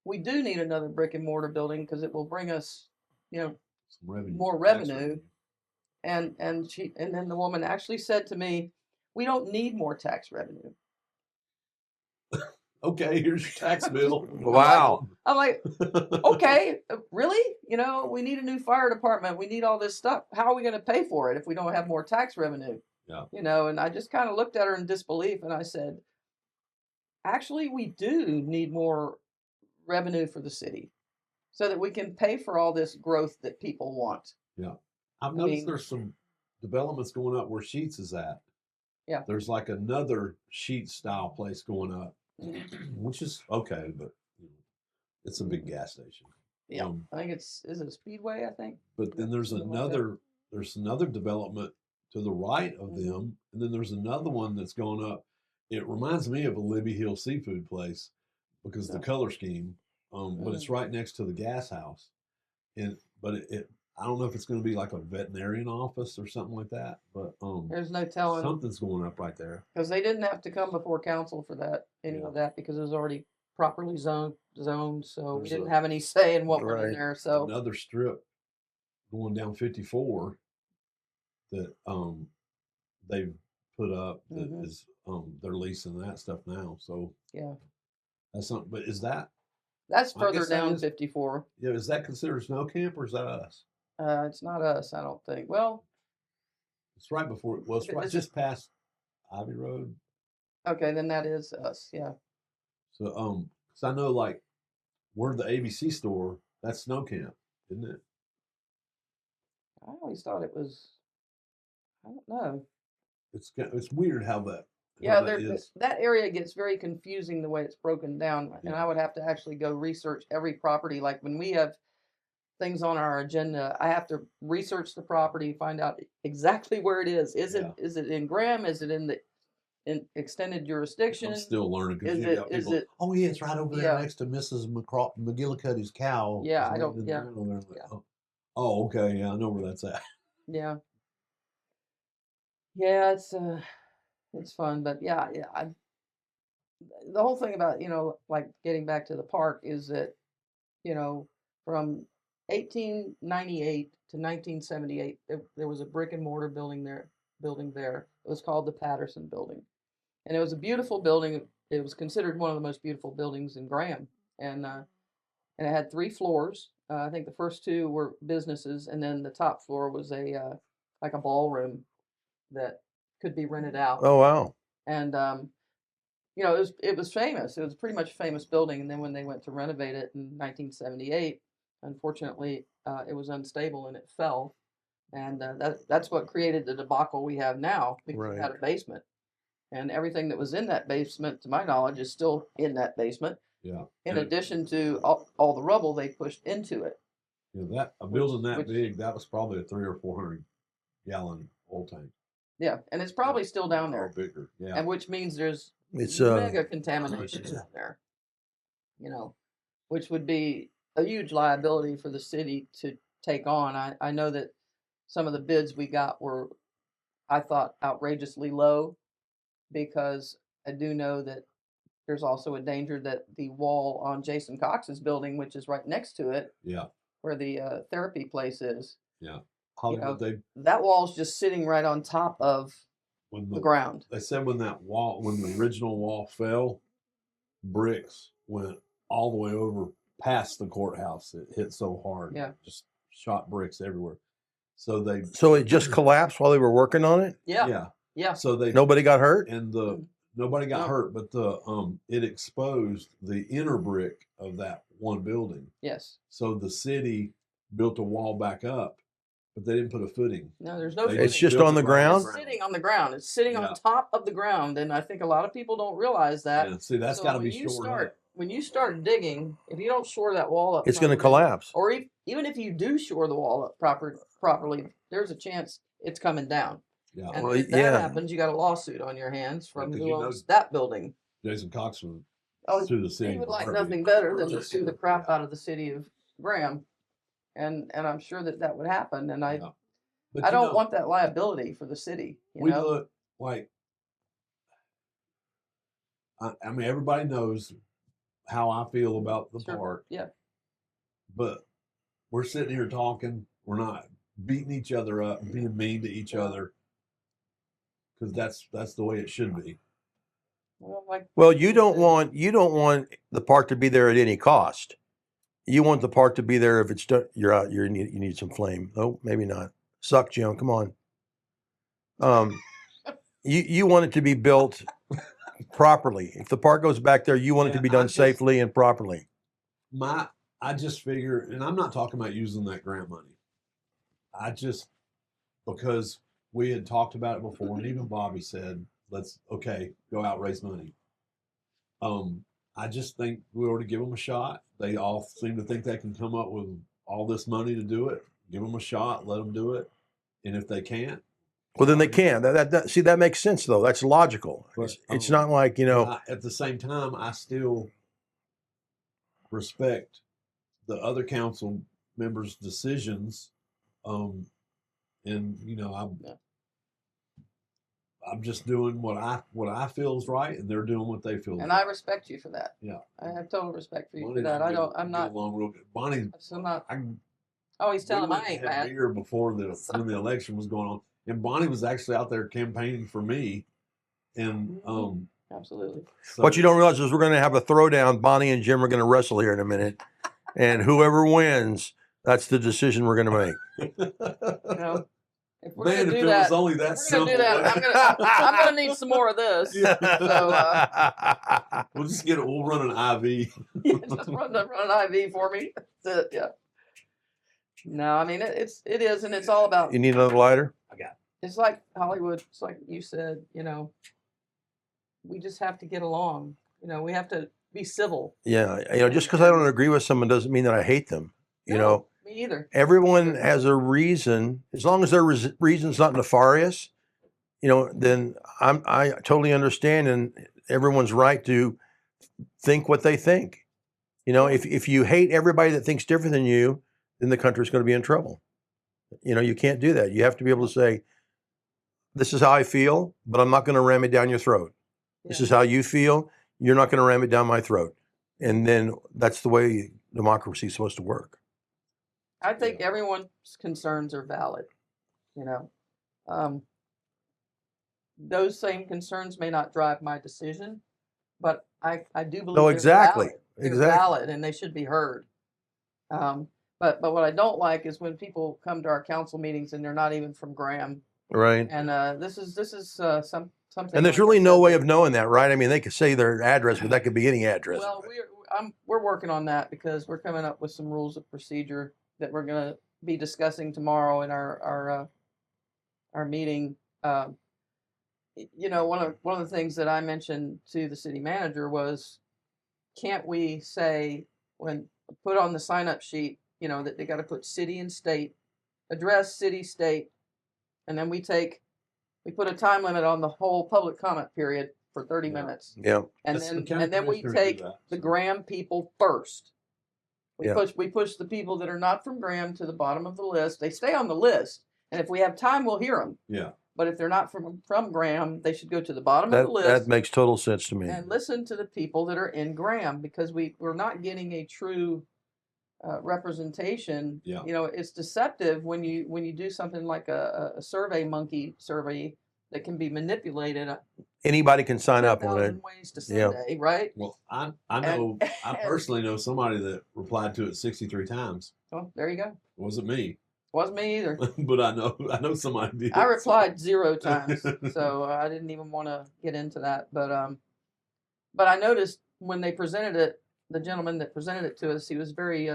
we do need another brick and mortar building because it will bring us, Some revenue, more tax revenue. And then the woman actually said to me, "We don't need more tax revenue." Okay, here's your tax bill. Wow. I'm like, okay, really? We need a new fire department. We need all this stuff. How are we going to pay for it if we don't have more tax revenue? Yeah. And I just kind of looked at her in disbelief and I said, actually, we do need more revenue for the city so that we can pay for all this growth that people want. Yeah. I've noticed there's some developments going up where Sheets is at. Yeah. There's like another Sheets style place going up, which is okay, but it's a big gas station. Yeah. I think is it a Speedway, I think? But then there's another development to the right of them, and then there's another one that's going up. It reminds me of a Libby Hill seafood place because the color scheme, but it's right next to the gas house, but I don't know if it's going to be like a veterinarian office or something like that, but there's no telling. Something's going up right there because they didn't have to come before council for any of that because it was already properly zoned, so we didn't have any say in what went in there. So another strip going down 54 that they've put up that is they're leasing that stuff now. So yeah, that's something. But that's further down 54? Yeah, is that considered snow camp or is that us? It's not us, I don't think. Well, it's right before. Well, it's right just past Ivy Road. Okay, then that is us. Yeah. So because I know like we're the ABC store. That's snow camp, isn't it? I always thought it was. I don't know. It's weird how that. Yeah, that area gets very confusing the way it's broken down, and I would have to actually go research every property. Like when we have things on our agenda, I have to research the property, find out exactly where it is. Is it in Graham? Is it in the extended jurisdiction? I'm still learning because is it? Oh yeah, it's right over there next to Mrs. McGillicuddy's cow. Yeah, I don't. Yeah. Oh, okay. Yeah, I know where that's at. Yeah. Yeah, it's fun, but yeah. The whole thing about like getting back to the park is that from 1898 to 1978, there was a brick and mortar building there. It was called the Patterson Building, and it was a beautiful building. It was considered one of the most beautiful buildings in Graham, and it had 3 floors. I think the first 2 were businesses, and then the top floor was a like a ballroom that could be rented out. Oh wow. And it was famous. It was pretty much a famous building. And then when they went to renovate it in 1978, unfortunately, it was unstable and it fell. And that's what created the debacle we have now, because Right. we had a basement, and everything that was in that basement, to my knowledge, is still in that basement. Yeah. In addition to all the rubble they pushed into it. That a building that which- big, that was probably a 300 or 400 gallon oil tank. Yeah, and it's probably still down Or there, bigger. Yeah. and which means there's It's mega contamination down there. Which would be a huge liability for the city to take on. I know that some of the bids we got were, I thought, outrageously low, because I do know that there's also a danger that the wall on Jason Cox's building, which is right next to it, Yeah. where the therapy place is, Hollywood, that wall's just sitting right on top of when the ground. they said when the original wall fell, bricks went all the way over past the courthouse. It hit so hard. Yeah. Just shot bricks everywhere. So it just collapsed while they were working on it. Yeah. So Nobody got hurt. and nobody got No. hurt, but it exposed the inner brick of that one building. Yes. So the city built a wall back up, but they didn't put a footing. No, there's no. They footing. It's just built on the it right ground? It's sitting on the ground. It's sitting Yeah. on top of the ground, and I think a lot of people don't realize that. Yeah, see, that's So got to when be you shored start up. when you start digging, if you don't shore that wall up, It's going to properly, collapse. Or even if you do shore the wall up properly, there's a chance it's coming down. Yeah. And Well, if that yeah. happens, you got a lawsuit on your hands from Because who you know- owns that building. Jason Cox would Oh, sue the city. he would like Barbie. nothing better than to sue the crap out of the city of Graham, and I'm sure that would happen. And Yeah. But I you don't know, want that liability for the city. we look like, I mean, everybody knows how I feel about the Sure. park, Yeah. but we're sitting here talking. We're not beating each other up, being mean to each other, because that's the way it should be. Well, you don't want the park to be there at any cost. You want the park to be there if it's done. You're out. You need some flame. Oh, maybe not. Suck, Jim. Come on. You want it to be built properly. If the park goes back there, you want it to be done safely and properly. I just figure, and I'm not talking about using that grant money. Because we had talked about it before, and even Bobby said, let's go out, raise money. I just think we ought to give them a shot. They all seem to think they can come up with all this money to do it. Give them a shot, let them do it. And if they can't, well, then they can. See, that makes sense though. That's logical. But, it's not like, at the same time, I still respect the other council members' decisions. I'm just doing what I feel is right, and they're doing what they feel. And is I right. respect you for that. Yeah. I have total respect for you Bonnie for that. and I'm get not. along real good. Bonnie, I'm not. I Oh, he's telling him we I ain't had mad. beer before when the election was going on, and Bonnie was actually out there campaigning for me, and Absolutely. so what you don't realize is we're going to have a throwdown. Bonnie and Jim are going to wrestle here in a minute, and whoever wins, that's the decision we're going to make. If we're Man, gonna if do it that, was only that we're simple. gonna do that. I'm gonna need some more of this. Yeah. So We'll just get it. We'll run an IV. just run an IV for me. That's it. Yeah. No, I mean it is, and it's all about. You need another lighter? I got it. It's like Hollywood. It's like you said. We just have to get along. We have to be civil. Yeah. Just because I don't agree with someone doesn't mean that I hate them. No, me either. Everyone has a reason, as long as their reason's not nefarious, then I totally understand, and everyone's right to think what they think. If you hate everybody that thinks different than you, then the country's going to be in trouble. You can't do that. You have to be able to say, this is how I feel, but I'm not going to ram it down your throat. This is how you feel. You're not going to ram it down my throat. And then that's the way democracy is supposed to work. I think everyone's concerns are valid. You know, those same concerns may not drive my decision, but I do believe No, they're exactly. valid. They're Exactly. valid and they should be heard. But what I don't like is when people come to our council meetings and they're not even from Graham. Right. And this is something. And there's like I really no said, way of knowing that, right? I mean, they could say their address, but that could be any address. Well, we're working on that because we're coming up with some rules of procedure that we're going to be discussing tomorrow in our meeting. You know, one of the things that I mentioned to the city manager was, can't we say when put on the sign up sheet, you know, that they got to put city and state, address, city, state, and then we put a time limit on the whole public comment period for 30 minutes. Yeah. And then we take the Graham people first. We push the people that are not from Graham to the bottom of the list. They stay on the list, and if we have time, we'll hear them. Yeah. But if they're not from Graham, they should go to the bottom of the list. That makes total sense to me. And listen to the people that are in Graham, because we're not getting a true representation. Yeah. You know, it's deceptive when you do something like a survey monkey survey that can be manipulated. Anybody can sign up on it. 10,000 ways to Sunday, right? Well, I know, I personally know somebody that replied to it 63 times. Well, there you go. It wasn't me, Wasn't me either. but I know somebody did. I replied 0 times, so I didn't even want to get into that. But I noticed when they presented it, the gentleman that presented it to us, he was very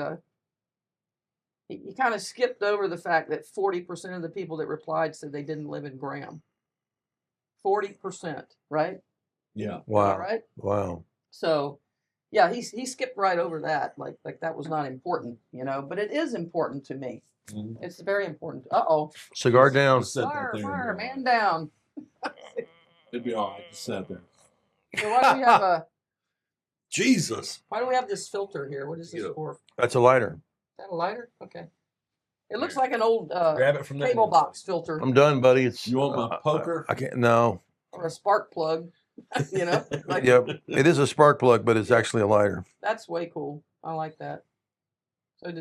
he kind of skipped over the fact that 40% of the people that replied said they didn't live in Graham. 40%, right? Yeah. Wow. All right. Wow. So, yeah, he skipped right over that, like that was not important, you know. But it is important to me. Mm-hmm. It's very important. Uh-oh. Cigar down. Just set that Fire, there and fire, be all man right. down. It'd be all right. Just set there. So why do we have Jesus. why do we have this filter here? What is this Yeah. for? That's a lighter. Is that a lighter? Okay. It looks like an old Grab it from that cable end. box filter I'm done, buddy. It's. You want my poker? I can't. No. or a spark plug. You know, like Yep. It is a spark plug, but it's actually a lighter. that's way cool. I like that. So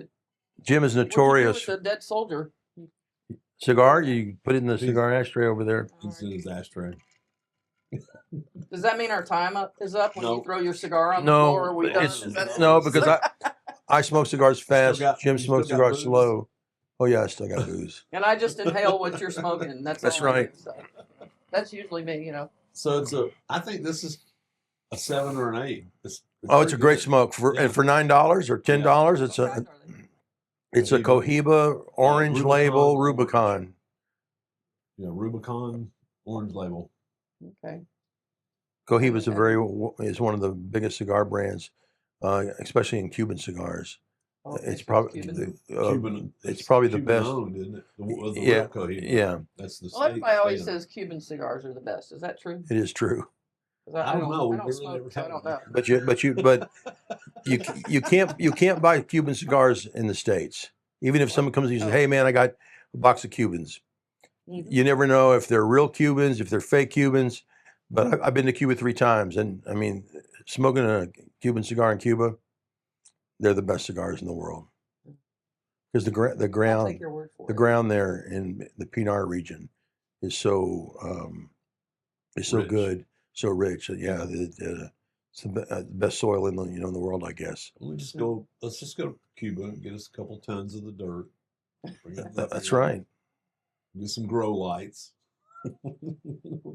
Jim is what'd you do notorious. with the dead soldier? Cigar? You put it in the cigar ashtray over there. It's in his ashtray. Does that mean our time is up when you Nope. throw your cigar on the floor? Or No, we done? it's Is that it? no because I smoke cigars fast. Jim you still smokes got cigars booze? slow. Oh yeah, I still got booze. And I just inhale what you're smoking. That's That's all I do, right. so. That's usually me, you know. So I think this is a 7 or an 8. It's Oh, it's a pretty great good. smoke for Yeah. and for $9 or $10. It's What a kind are they? it's a Cohiba orange Rubicon label orange. Rubicon. Yeah, Rubicon orange label. Okay. Cohiba is one of the biggest cigar brands, especially in Cuban cigars. Okay, It's so probably Cuban. Cuban. it's probably the Cuban best. owned, isn't it? The Yeah, real Cohiba. yeah, That's the Well, everybody always says Cuban cigars are the best. Is that true? it is true. 'Cause I don't know. I We don't really smoke, never so I had don't one. know. But you can't buy Cuban cigars in the States. Even if someone comes and says, "Hey man, I got a box of Cubans," Mhm. you never know if they're real Cubans, if they're fake Cubans. But I've been to Cuba 3 times, and I mean, smoking a Cuban cigar in Cuba, they're the best cigars in the world. Because the I'll ground take your word for the it. ground there in the Pinar region is so Rich. good, so rich. Yeah, it's the best soil in the in the world, I guess. Let's just go to Cuba and get us a couple tons of the dirt. Bring it back That's here. right. Get some grow lights.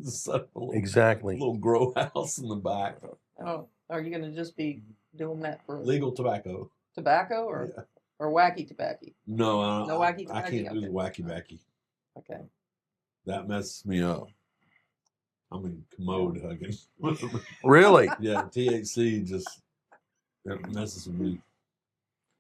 Set up a Exactly. little grow house in the back. Oh, are you going to just be doing that for Legal tobacco. tobacco or Yeah. or wacky tobacco? No, No wacky I can't do tobacco? the wacky backy. Okay. That messes me up. I'm in commode hugging. Really? Yeah, THC just it messes with me.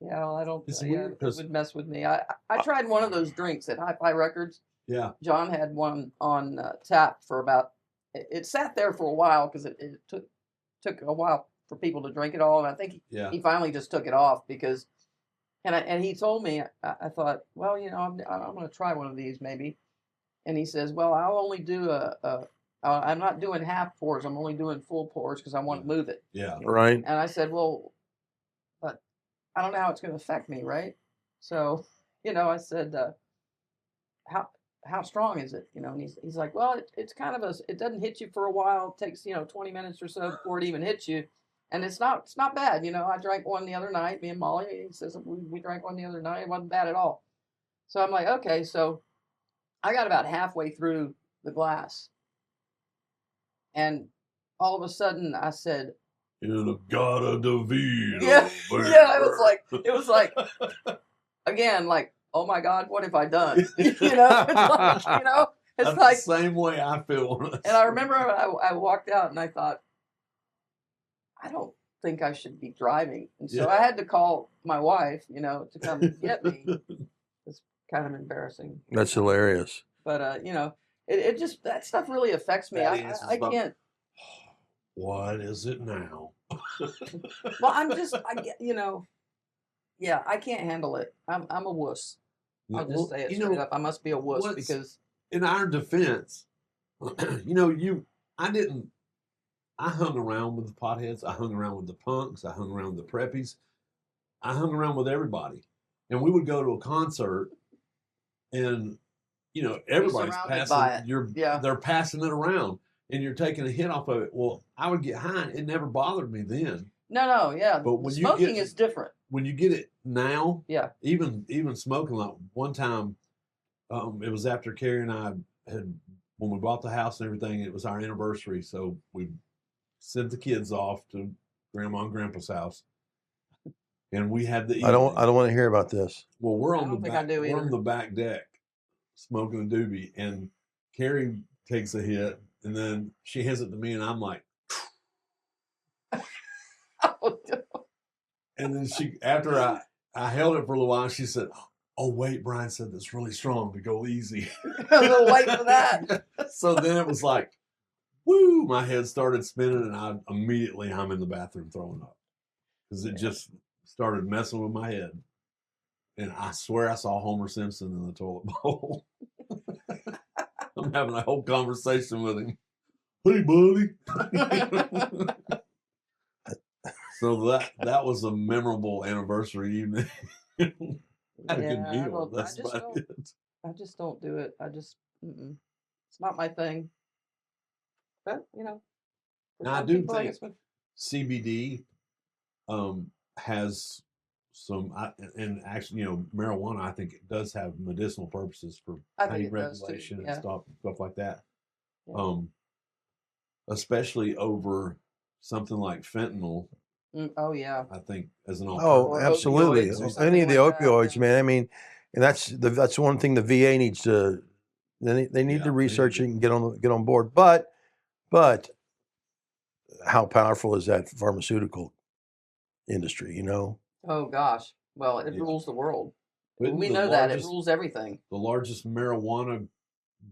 Yeah, well, I don't. It's Yeah, weird it 'cause- would mess with me. I tried one of those drinks at Hi-Fi Records. Yeah, John had one on tap for about. It sat there for a while because it took a while for people to drink it all, and I think yeah. he finally just took it off because. And he told me, I thought, well, you know, I'm going to try one of these maybe. And he says, well, I'll only do I'm not doing half pours. I'm only doing full pours because I want to move it. Yeah. Right. And I said, well, but I don't know how it's going to affect me, right? So I said, how strong is it? And he's like, well, it's kind of it doesn't hit you for a while. It takes 20 minutes or so before it even hits you, and it's not bad. I drank one the other night. Me and Molly. He says we drank one the other night. It wasn't bad at all. So I'm like, okay. So I got about halfway through the glass, and all of a sudden I said, "Inagata Davida." Yeah, yeah. It was like again, like, oh my God, what have I done? It's like, it's That's like the same way I feel. And I remember I walked out and I thought, I don't think I should be driving. And so I had to call my wife, to come get me. It's kind of embarrassing. That's hilarious. But, it just, that stuff really affects me. I can't. What is it now? Well, yeah, I can't handle it. I'm a wuss. I'll just say it straight up. I must be a wuss because. In our defense, I hung around with the potheads. I hung around with the punks. I hung around with the preppies. I hung around with everybody. And we would go to a concert and, everybody's passing. They're passing it around and you're taking a hit off of it. Well, I would get high. It never bothered me then. No, yeah. But when smoking is different. When you get it now, yeah. Even smoking, like one time, it was after Carrie and I when we bought the house and everything, it was our anniversary. So we sent the kids off to Grandma and Grandpa's house. And we had the I don't want to hear about this. Well, we're on the back deck smoking a doobie, and Carrie takes a hit, and then she hands it to me, and I'm like, and then after I held it for a little while, she said, "Oh wait, Brian said that's really strong to go easy." A little wait for that. So then it was like, woo! My head started spinning, and I'm in the bathroom throwing up because it just started messing with my head. And I swear I saw Homer Simpson in the toilet bowl. I'm having a whole conversation with him. Hey, buddy. So that was a memorable anniversary evening. Had a good meal. That's about it. I just don't do it. It's not my thing. But, Now, I do think CBD has some, and actually, marijuana, I think it does have medicinal purposes for pain regulation and stuff like that. Yeah. Especially over something like fentanyl. Oh yeah, I think as an alternative. Oh, absolutely. Any of the opioids, man. I mean, and that's one thing the VA needs to. They need to research it and get on board. But how powerful is that pharmaceutical industry? Oh gosh, well, it rules the world. We know that it rules everything. The largest marijuana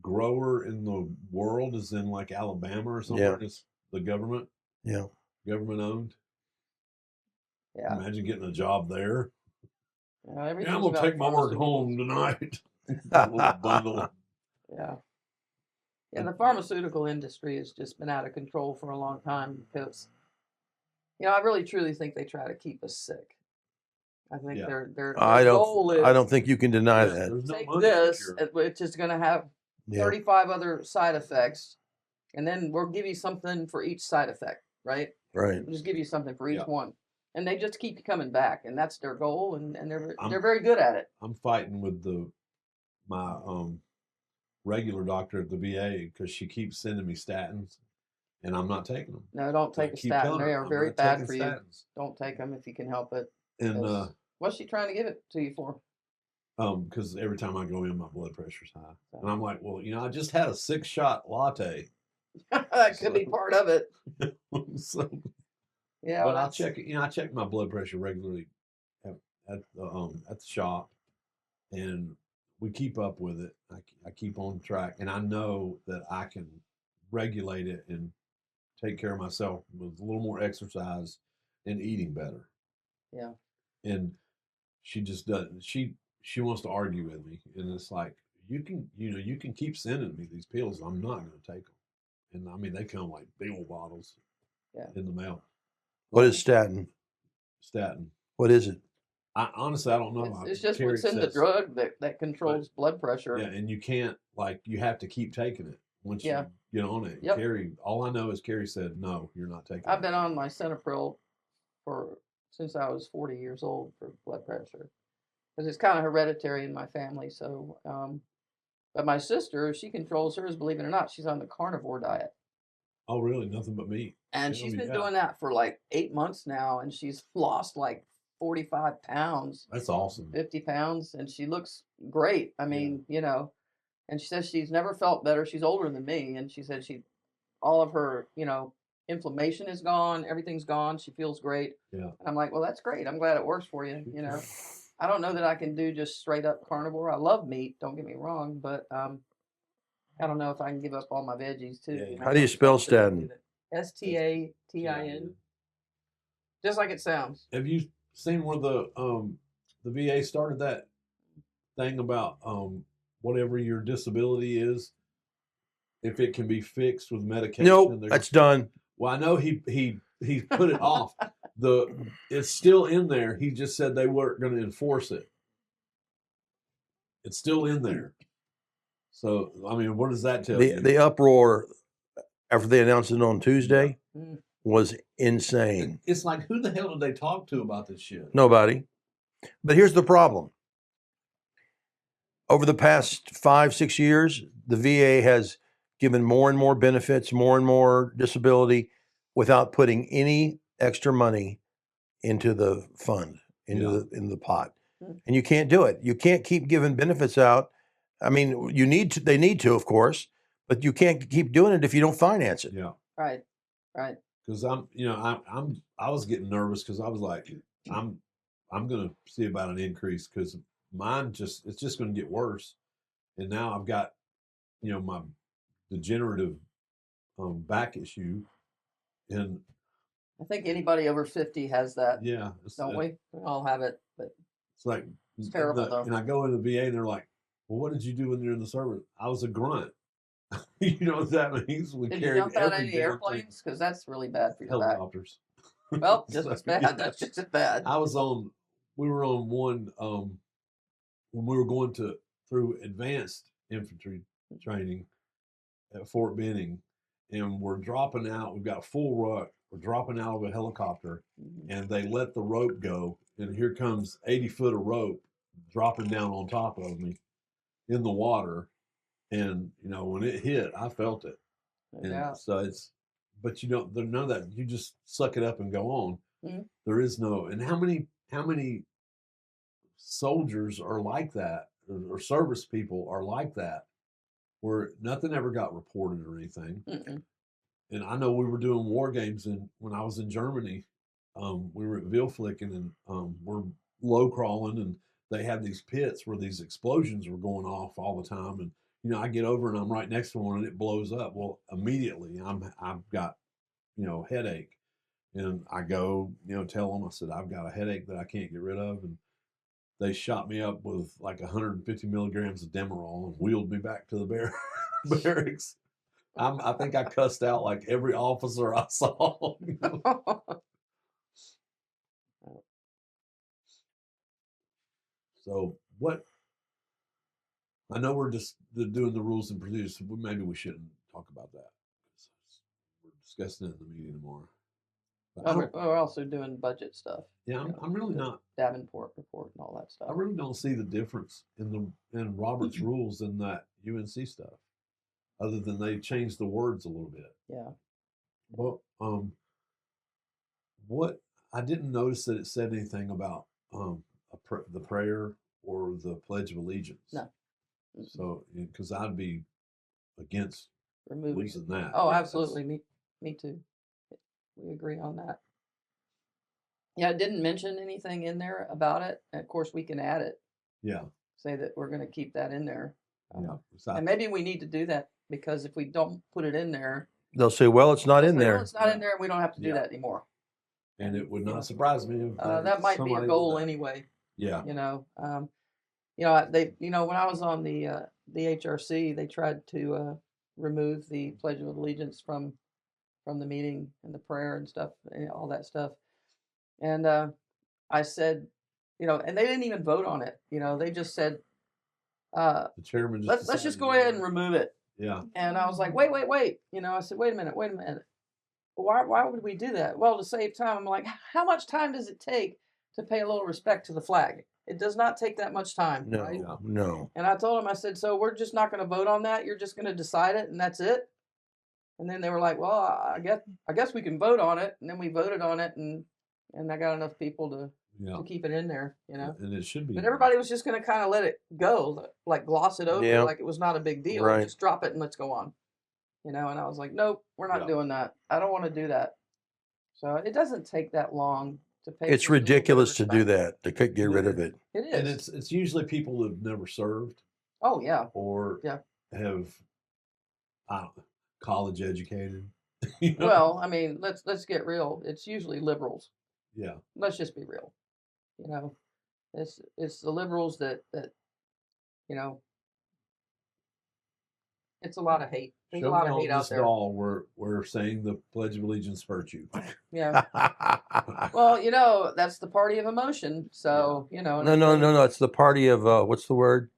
grower in the world is in like Alabama or somewhere. It's the government. Yeah, government owned. Yeah. Imagine getting a job there. I'm gonna take my work home tonight. A little bundle. Yeah. Yeah, the pharmaceutical industry has just been out of control for a long time because, I really truly think they try to keep us sick. I think their goal is. I don't think you can deny that. Take this, which is going to have 35 other side effects, and then we'll give you something for each side effect, right? Right. We'll just give you something for each one, and they just keep coming back, and that's their goal, and they're very good at it. I'm fighting with my regular doctor at the VA because she keeps sending me statins, and I'm not taking them. No, don't take a statin. They are very bad for you. Don't take them if you can help it. And what's she trying to give it to you for? Because every time I go in, my blood pressure's high, and I'm like, well, I just had a 6-shot latte. That could be part of it. So, yeah, but I check it. I check my blood pressure regularly at the shop, and we keep up with it. I keep on track, and I know that I can regulate it and take care of myself with a little more exercise and eating better. Yeah. And she just doesn't. She wants to argue with me, and it's like you can keep sending me these pills. I'm not going to take them, and I mean they come like big old bottles. Yeah. In the mail. What is statin? Statin. What is it? honestly, I don't know. It's just Carrie what's in the says- drug that controls blood pressure. Yeah, and you can't you have to keep taking it once Yeah. you get on it. Yep. Carrie, all I know is Carrie said, no, you're not taking I've it. been on my Cenopril since I was 40 years old for blood pressure, because it's kind of hereditary in my family. So, but my sister, she controls hers. Believe it or not, she's on the carnivore diet, Oh, really? Nothing but meat. and Hell she's been yeah. doing that for like 8 months now, and she's lost like 45 pounds, That's awesome. 50 pounds, and she looks great. I mean, and she says she's never felt better. She's older than me, and she said all of her, inflammation is gone. Everything's gone. She feels great. Yeah. And I'm like, well, that's great. I'm glad it works for you. I don't know that I can do just straight up carnivore. I love meat. Don't get me wrong, but I don't know if I can give up all my veggies too. Yeah. How do you spell statin? Statin. Just like it sounds. Have you seen where the VA started that thing about whatever your disability is, if it can be fixed with medication? Nope, that's done. Well, I know he put it off. It's still in there. He just said they weren't going to enforce it. It's still in there. So I mean, what does that tell you? The uproar after they announced it on Tuesday was insane. It's like, who the hell did they talk to about this shit? Nobody. But here's the problem. Over the past 5-6 years, the VA has given more and more benefits, more and more disability, without putting any extra money into the fund, into the pot. And you can't do it. You can't keep giving benefits out. I mean, they need to, of course, but you can't keep doing it if you don't finance it. Yeah. Right. Because I was getting nervous because I was like, I'm going to see about an increase because mine it's just going to get worse. And now I've got, my degenerative back issue. And I think anybody over 50 has that. yeah. Don't we? We all have it, but it's like, it's terrible though. And I go into the VA and they're like, well, what did you do when you're in the service? I was a grunt. You know what that means? We Did you carried jump out of every any damn airplanes? Because that's really bad for your back. helicopters. Well, just So, as bad. yeah. That's just as bad. We were on one when we were going through advanced infantry training at Fort Benning, and we're dropping out. We've got full ruck. We're dropping out of a helicopter, and they let the rope go, and here comes 80 foot of rope dropping down on top of me in the water, and when it hit, I felt it. Yeah. So but there's none of that. You just suck it up and go on. Mhm. There is no. And how many soldiers are like that, or service people are like that, where nothing ever got reported or anything. Mm-mm. And I know we were doing war games, and when I was in Germany, we were at Vilflicken, and we're low crawling, and they had these pits where these explosions were going off all the time, and I get over and I'm right next to one and it blows up. Well, immediately I've got headache, and I go tell them, I said, I've got a headache that I can't get rid of, and they shot me up with like 150 milligrams of Demerol and wheeled me back to the barracks. I think I cussed out like every officer I saw. So I know we're just doing the rules and procedures. So maybe we shouldn't talk about that. We're discussing it in the meeting tomorrow. We're also doing budget stuff. Yeah, I'm really not. Davenport report and all that stuff. I really don't see the difference in Robert's rules and that UNC stuff, other than they changed the words a little bit. Yeah. Well, what I didn't notice that it said anything about the prayer or the Pledge of Allegiance. No. So, because I'd be against losing that. Oh, Yeah, absolutely. Me too. We agree on that. Yeah, it didn't mention anything in there about it. And of course, we can add it. Yeah. Say that we're going to keep that in there. Yeah. And maybe we need to do that, because if we don't put it in there, They'll say, well, it's not in well, there. it's not in there, and we don't have to do that anymore. And it would not surprise me if That might be a somebody goal did that. anyway. Yeah. They, when I was on the HRC, they tried to remove the Pledge of Allegiance from the meeting and the prayer and stuff, and all that stuff. And I said, and they didn't even vote on it. They just said, The chairman just let's just decided go to ahead do and it. remove it. Yeah. And I was like, wait. I said, wait a minute. Why would we do that? Well, to save time. I'm like, how much time does it take to pay a little respect to the flag? It does not take that much time, No, right? no. And I told him, I said, so we're just not going to vote on that. You're just going to decide it, and that's it. And then they were like, well, I guess we can vote on it. And then we voted on it, and I got enough people to keep it in there, And it should be. But everybody was just going to kind of let it go, like gloss it over, Yeah. like it was not a big deal. Right. Just drop it and let's go on. And I was like, nope, we're not doing that. I don't want to do that. So it doesn't take that long to pay. It's ridiculous to do that, to get rid of it. It is. And it's usually people who've never served. Oh, yeah. Or have, I don't know, college educated. Well, I mean, let's get real. It's usually liberals. Yeah. Let's just be real. It's the liberals that it's a lot of hate. There's a lot of hate out there. We're saying the Pledge of Allegiance virtue. Yeah. Well, that's the party of emotion. So, No. It's the party of what's the word?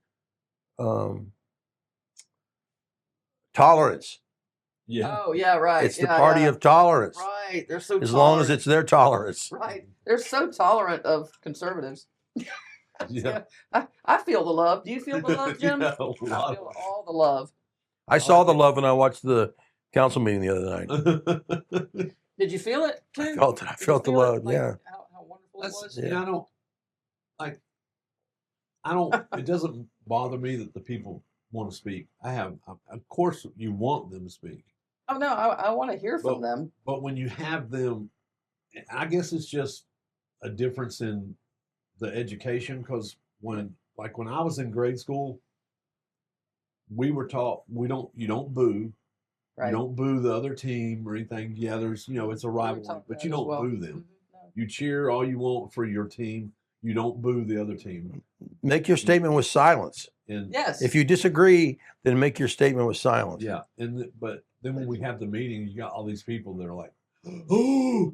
Tolerance. Yeah. Oh, yeah, right. It's the party of tolerance. Right. They're so as tolerant. long as it's their tolerance. Right. They're so tolerant of conservatives. Yeah. I feel the love. Do you feel the love, Jim? Yeah, I feel all the love. I saw the love when I watched the council meeting the other night. Did you feel it too? I felt the love. Yeah. How wonderful it was. Yeah. I don't. It doesn't bother me that the people want to speak. Of course, you want them to speak. Oh no, I want to hear from them. But when you have them, I guess it's just a difference in the education. Because when I was in grade school, we were taught you don't boo. Right. You don't boo the other team or anything. Yeah, there's it's a rivalry, but you don't boo them. No. You cheer all you want for your team. You don't boo the other team. Make your statement with silence. And yes. If you disagree, then make your statement with silence. Yeah, but then when we have the meeting, you got all these people that are like, oh,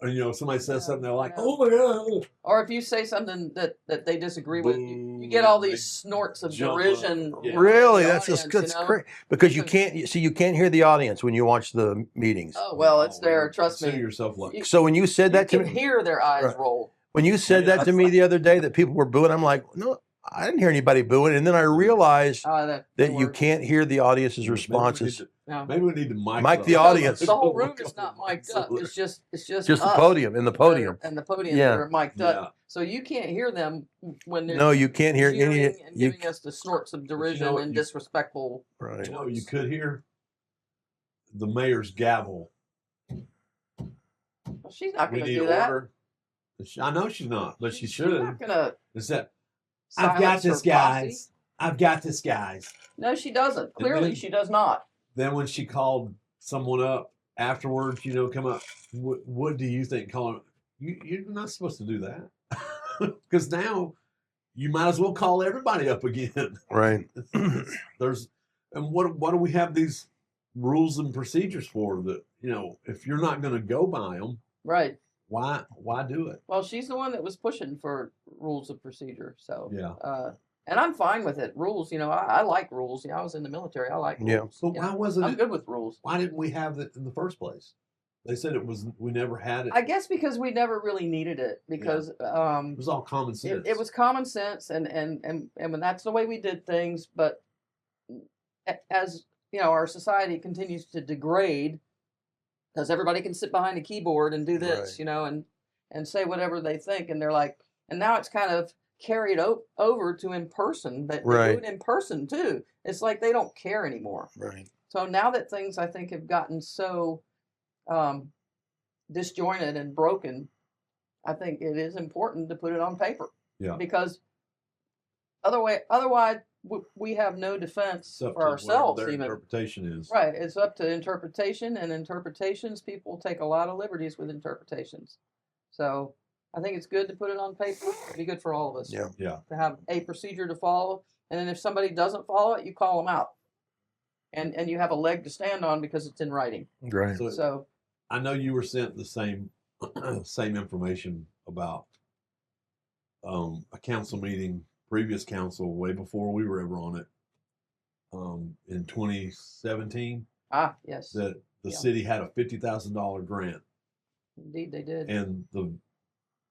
and somebody says something, they're like, oh my god. Or if you say something that they disagree with, you get all these snorts of derision. Yeah. Really, that's crazy because you can't hear the audience when you watch the meetings. Oh well, it's there. Trust me. Consider yourself lucky. So when you said that to me, you can hear their eyes roll. When you said that to me the other day, that people were booing, I'm like, no, I didn't hear anybody booing. And then I realized that you can't hear the audience's responses. Maybe we need to mic the audience. The whole room is not mic'd up. It's just the podium and the podium and the podium that are mic'd up. So you can't hear them when they're you can't hear any and giving us the snorts of derision and disrespectful. Right. You could hear the mayor's gavel. Well, she's not going to do that. I know she's not, but she should. She's not gonna. Is that? I've got this, guys. I've got this, guys. No, she doesn't. Clearly, she does not. Then when she called someone up afterwards, come up. What do you think? Calling you're not supposed to do that because now you might as well call everybody up again. Right. And what do we have these rules and procedures for? That if you're not going to go by them, right. Why do it? Well, she's the one that was pushing for rules of procedure. So yeah, and I'm fine with it. Rules, I like rules. I was in the military. I like rules. Yeah. So why wasn't I'm good with rules. Why didn't we have it in the first place? They said we never had it. I guess because we never really needed it because it was all common sense. It was common sense, and when that's the way we did things. But as our society continues to degrade. Because everybody can sit behind a keyboard and do this, and say whatever they think, and they're like, and now it's kind of carried over to in person, but they do it in person too. It's like they don't care anymore. Right. So now that things I think have gotten so disjointed and broken, I think it is important to put it on paper. Yeah. Because otherwise. We have no defense for ourselves. Their even interpretation is right. It's up to interpretation, and interpretations. People take a lot of liberties with interpretations. So I think it's good to put it on paper. It'd be good for all of us. Yeah. To have a procedure to follow, and then if somebody doesn't follow it, you call them out, and you have a leg to stand on because it's in writing. Right. So I know you were sent the same information about a council meeting, previous council, way before we were ever on it, in 2017, Ah, yes. that the Yeah. city had a $50,000 grant, Indeed, they did. and the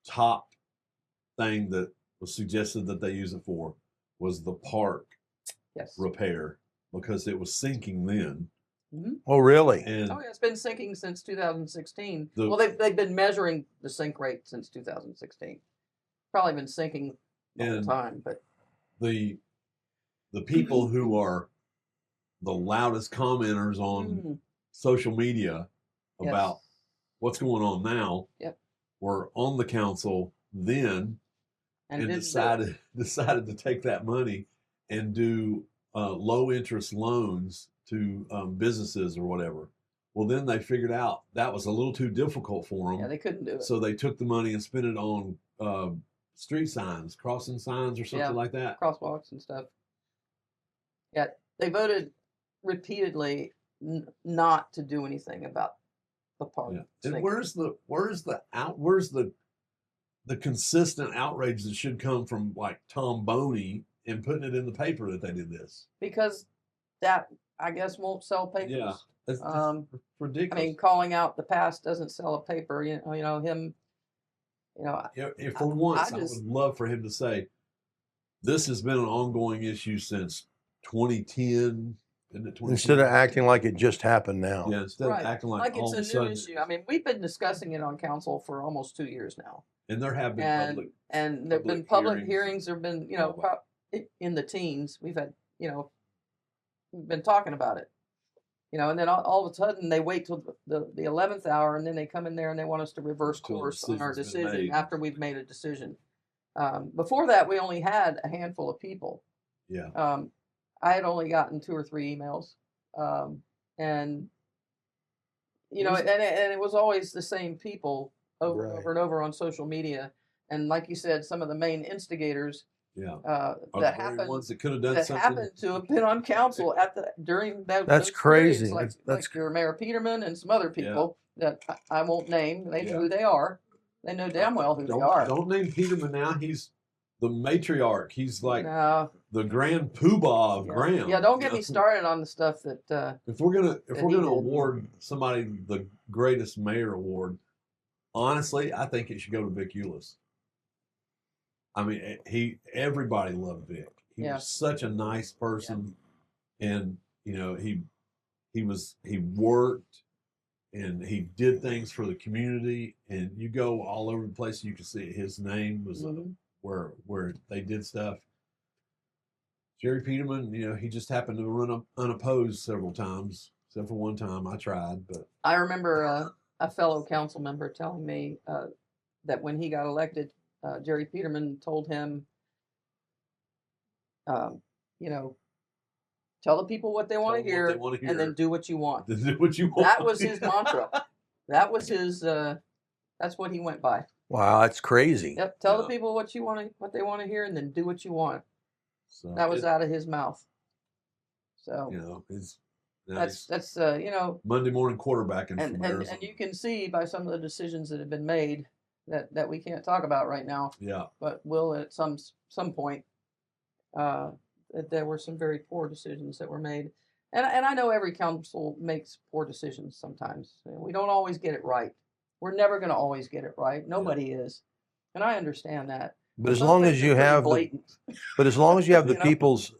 top thing that was suggested that they use it for was the park Yes. repair, because it was sinking then. Mhm. Oh, really? And Oh, yeah, it's been sinking since 2016. The- Well, they've been measuring the sink rate since 2016. Probably been sinking the whole And time, but the people who are the loudest commenters on social media about yes. what's going on now Yep. were on the council then and didn't do it. decided to take that money and do low interest loans to businesses or whatever. Well, then they figured out that was a little too difficult for them. Yeah, they couldn't do it. So they took the money and spent it on street signs, crossing signs, or something like that. Crosswalks and stuff. Yeah, they voted repeatedly not to do anything about the park. Yeah. And where's the consistent outrage that should come from like Tom Boney and putting it in the paper that they did this? Because that, I guess, won't sell papers. Yeah, it's ridiculous. I mean, calling out the past doesn't sell a paper. You know him. You know, if for once, I would love for him to say, "This has been an ongoing issue since 2010." Instead of acting like it just happened now. Yeah, instead of acting like all it's of a a new sudden. issue. I mean, we've been discussing it on council for almost 2 years now. And there have been public. And there've been public hearings. There've been, in the teens. We've had, we've been talking about it. And then all of a sudden they wait till the 11th hour, and then they come in there and they want us to reverse course on our decision after we've made a decision. Before that, we only had a handful of people. Yeah. I had only gotten 2 or 3 emails, and it was always the same people over and over and over on social media. And like you said, some of the main instigators, that happened to have been on council during that. That's crazy. Periods, like your Mayor Peterman and some other people that I won't name. They know who they are. They know damn well who they are. Don't name Peterman now. He's the matriarch. He's like the grand poobah of Graham. Yeah, don't get me started on the stuff that. If we're gonna award somebody the greatest mayor award, honestly, I think it should go to Vic Eulis. I mean, everybody loved Vic. He was such a nice person, and he worked and he did things for the community. And you go all over the place, you can see his name was where they did stuff. Jerry Peterman, he just happened to run unopposed several times, except for one time I tried. But I remember a fellow council member telling me that when he got elected, Jerry Peterman told him, tell the people what they want to hear, and then do what you want. Do what you want. That was his mantra. That was his. That's what he went by. Wow, that's crazy. Yep. Tell the people what they want to hear, and then do what you want. So that was out of his mouth. So that's Monday morning quarterbacking. And you can see by some of the decisions that have been made that we can't talk about right now. Yeah. But will at some point. That there were some very poor decisions that were made, and I know every council makes poor decisions sometimes. We don't always get it right. We're never going to always get it right. Nobody is, and I understand that. But as long as you have the people's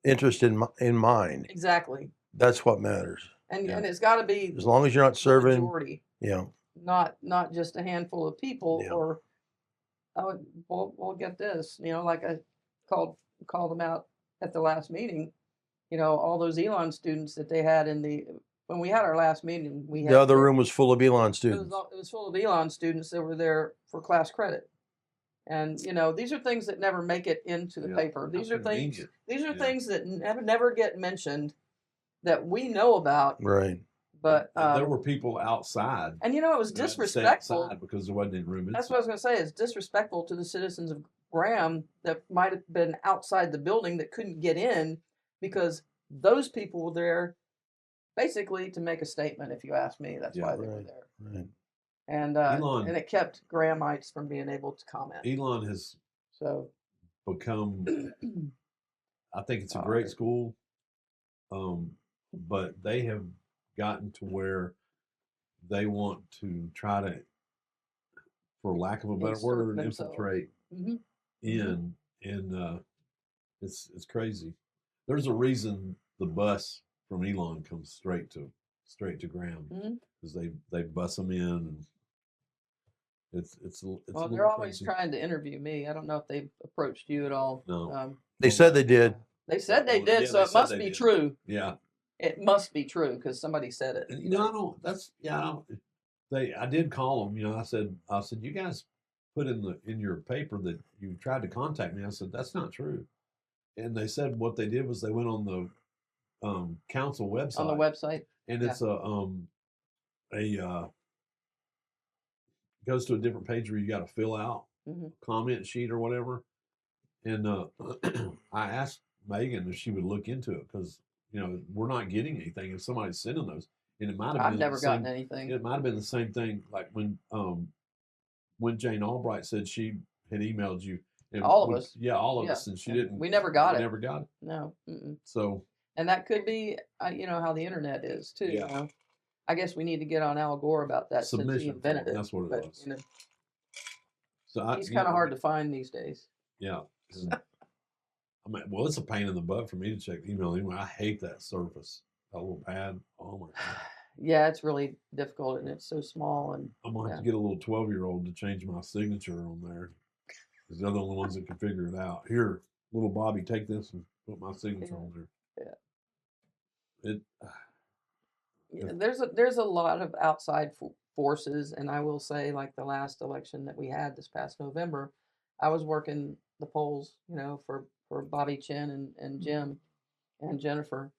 interest in mind, exactly, that's what matters. And it's got to be as long as you're not serving majority, not just a handful of people. Or we'll get this. Like I called them out at the last meeting. All those Elon students that they had when we had our last meeting, the other room was full of Elon students. It was full of Elon students that were there for class credit. And these are things that never make it into the paper. These are things that never get mentioned that we know about. Right. But there were people outside. And it was disrespectful because there wasn't any room. That's what I was going to say. It's disrespectful to the citizens of Graham that might have been outside the building that couldn't get in because those people were there basically to make a statement. If you ask me, that's why they were there. Right. And Elon, and it kept Grahamites from being able to comment. Elon has So become. I think it's a All great right. school, but they have gotten to where they want to try to, for lack of a better Insert word, themselves. infiltrate Mhm. in, and it's crazy. There's a reason the bus from Elon comes straight to Graham, Mhm. because they bus them in, and it's a Well, little they're always crazy. trying to interview me. I don't know if they've approached you at all. No. They Well, said they did. They said they well, did, yeah, so they it said must they be did. true. Yeah, It must be true because somebody said it. and I don't. That's I don't. I did call them. I said you guys put in your paper that you tried to contact me. I said that's not true, and they said what they did was they went on the council website. On the website, and yeah. it's goes to a different page where you got to fill out comment sheet or whatever. And I asked Megan if she would look into it, because we're not getting anything if somebody's sending those. And it might have I've been never the same, gotten anything. It might have been the same thing like when Jane Albright said she had emailed you. And All of us. Yeah, all of us, and she didn't. We never got it. Never got it. No. So. And that could be, how the internet is too. Yeah. I guess we need to get on Al Gore about that since he invented it. That's what it was. So he's kind of hard to find these days. Yeah. I mean, well, it's a pain in the butt for me to check the email anyway. I hate that surface, that little pad. Oh my God. Yeah, it's really difficult, and it's so small. And I'm gonna have to get a little 12-year-old to change my signature on there, because they're the only ones that can figure it out. Here, little Bobby, take this and put my signature on there. There's a lot of outside forces, and I will say, like the last election that we had this past November, I was working the polls, for Bobby Chin and Jim and Jennifer,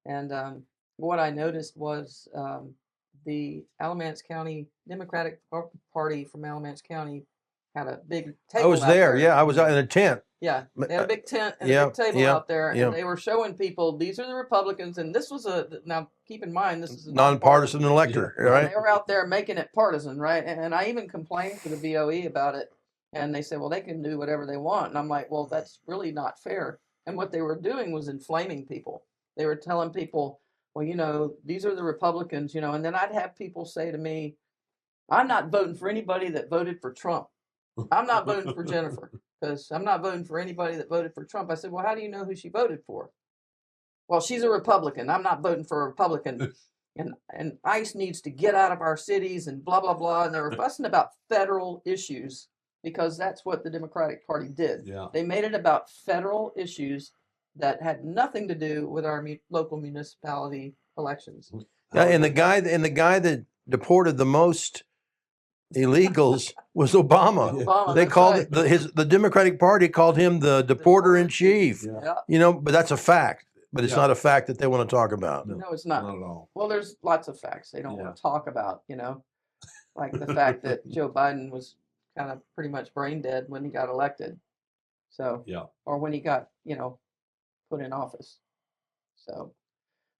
and what I noticed was the Alamance County Democratic Party from Alamance County had a big table. I was there. Yeah, I was out in a tent. Yeah, they had a big tent and a big table out there, yeah. and they were showing people, these are the Republicans, and this was now keep in mind, this is a nonpartisan elector, right? They were out there making it partisan, right? And I even complained to the BOE about it, and they said, well, they can do whatever they want, and I'm like, well, that's really not fair. And what they were doing was inflaming people. They were telling people, well, these are the Republicans, and then I'd have people say to me, I'm not voting for anybody that voted for Trump. I'm not voting for Jennifer, because I'm not voting for anybody that voted for Trump. I said, well, how do you know who she voted for? Well, she's a Republican. I'm not voting for a Republican. And ICE needs to get out of our cities and blah, blah, blah. And they were fussing about federal issues, because that's what the Democratic Party did. Yeah. They made it about federal issues that had nothing to do with our local municipality elections. Yeah, and the guy that deported the most illegals was Obama. Obama, They called right. the Democratic Party called him the deporter in chief. Yeah. But that's a fact. But it's not a fact that they want to talk about. No, it's not. Not at all. Well, there's lots of facts they don't want to talk about, like the fact that Joe Biden was kind of pretty much brain dead when he got elected. So, or when he got, put in office. So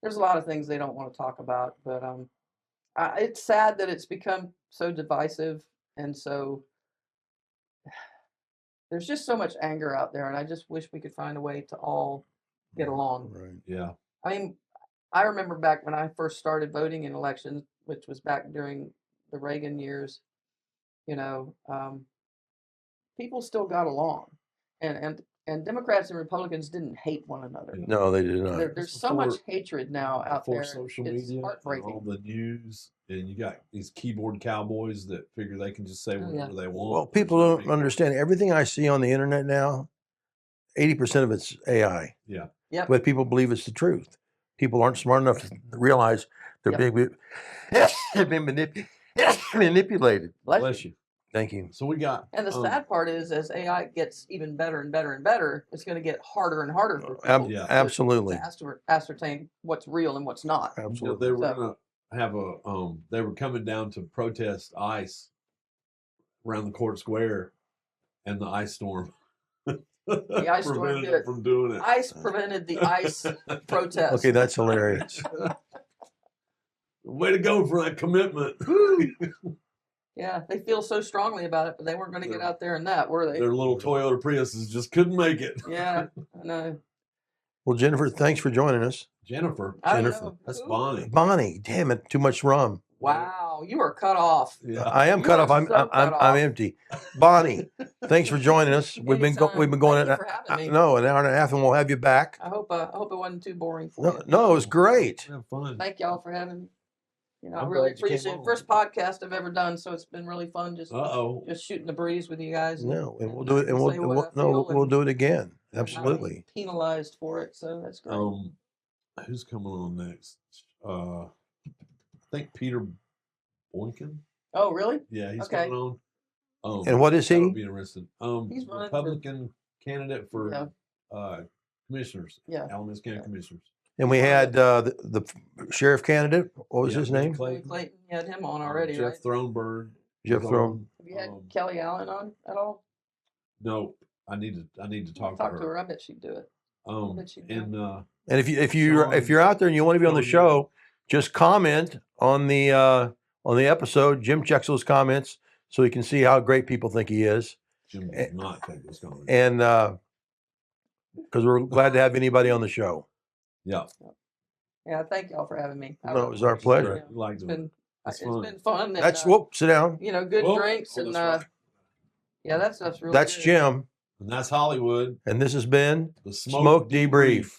there's a lot of things they don't want to talk about, but it's sad that it's become so divisive, and so there's just so much anger out there, and I just wish we could find a way to all get along. Right. Yeah. I mean, I remember back when I first started voting in elections, which was back during the Reagan years, people still got along, and Democrats and Republicans didn't hate one another. No, they did not. There's so much hatred now out there. Social it's media, heartbreaking. all the news, and you got these keyboard cowboys that figure they can just say whatever they want. Well, people don't understand. Everything I see on the internet now, 80% of it's AI. Yeah. Yep. But people believe it's the truth. People aren't smart enough to realize they're being manipulated. Bless you. Thank you. So we got. And the sad part is, as AI gets even better and better and better, it's going to get harder and harder for people absolutely to ascertain what's real and what's not. Absolutely. They were going to have they were coming down to protest ICE around the court square, and the ice storm. The ice storm prevented it from doing it. ICE prevented the ICE protest. Okay, that's hilarious. Way to go for that commitment. Yeah, they feel so strongly about it, but they weren't going to get out there in that, were they? Their little Toyota Priuses just couldn't make it. Yeah, I know. Well, Jennifer, thanks for joining us. Jennifer. I don't Jennifer. know. That's Who? Bonnie. Bonnie, damn it, too much rum. Wow, you are cut off. Yeah. I am You cut are off. I'm so cut I'm off. empty. Bonnie, thanks for joining us. We've been Anytime. going Thank you for having me. no, an hour and a half, and we'll have you back. I hope it wasn't too boring for No, you. no, it was great. Have fun. Thank y'all for having me. You know, I I'm really glad you came appreciate it. on. First podcast I've ever done, so it's been really fun just Uh-oh. just shooting the breeze with you guys. No, and we'll do it, and say what I feel we'll and do it again. not Absolutely. being penalized for it, so that's great. Who's coming on next? I think Peter Boykin. Oh, really? Yeah, he's Okay. coming on. And what is That he? would be interesting. He's running for- Republican candidate for Yeah. commissioners. Yeah. Alamance County commissioners. And we had the sheriff candidate. What was Yeah, his Billy name? Clayton. Clayton, you had him on already, Jeff right? Thronberg. Jeff was Thron. on. Have you had Kelly Allen on at all? No, I need to talk Talk to to her. her. I bet she'd do it. bet she'd do And And if Sean- you're out there and you want to be on the Sean, show, just comment on the episode. Jim checks those comments so he can see how great people think he is. Jim does not take this comment. And because we're glad to have anybody on the show. Yeah. Yeah, thank y'all for having me. I No, really it was our appreciate pleasure. it. Like It's to- been That's it's fun. been fun. And, That's whoop. Sit down. you know, good Whoa. drinks Oh, and that's right. yeah, that stuff's really That's good. Jim, And that's Hollywood. and this has been The Smoke Debrief.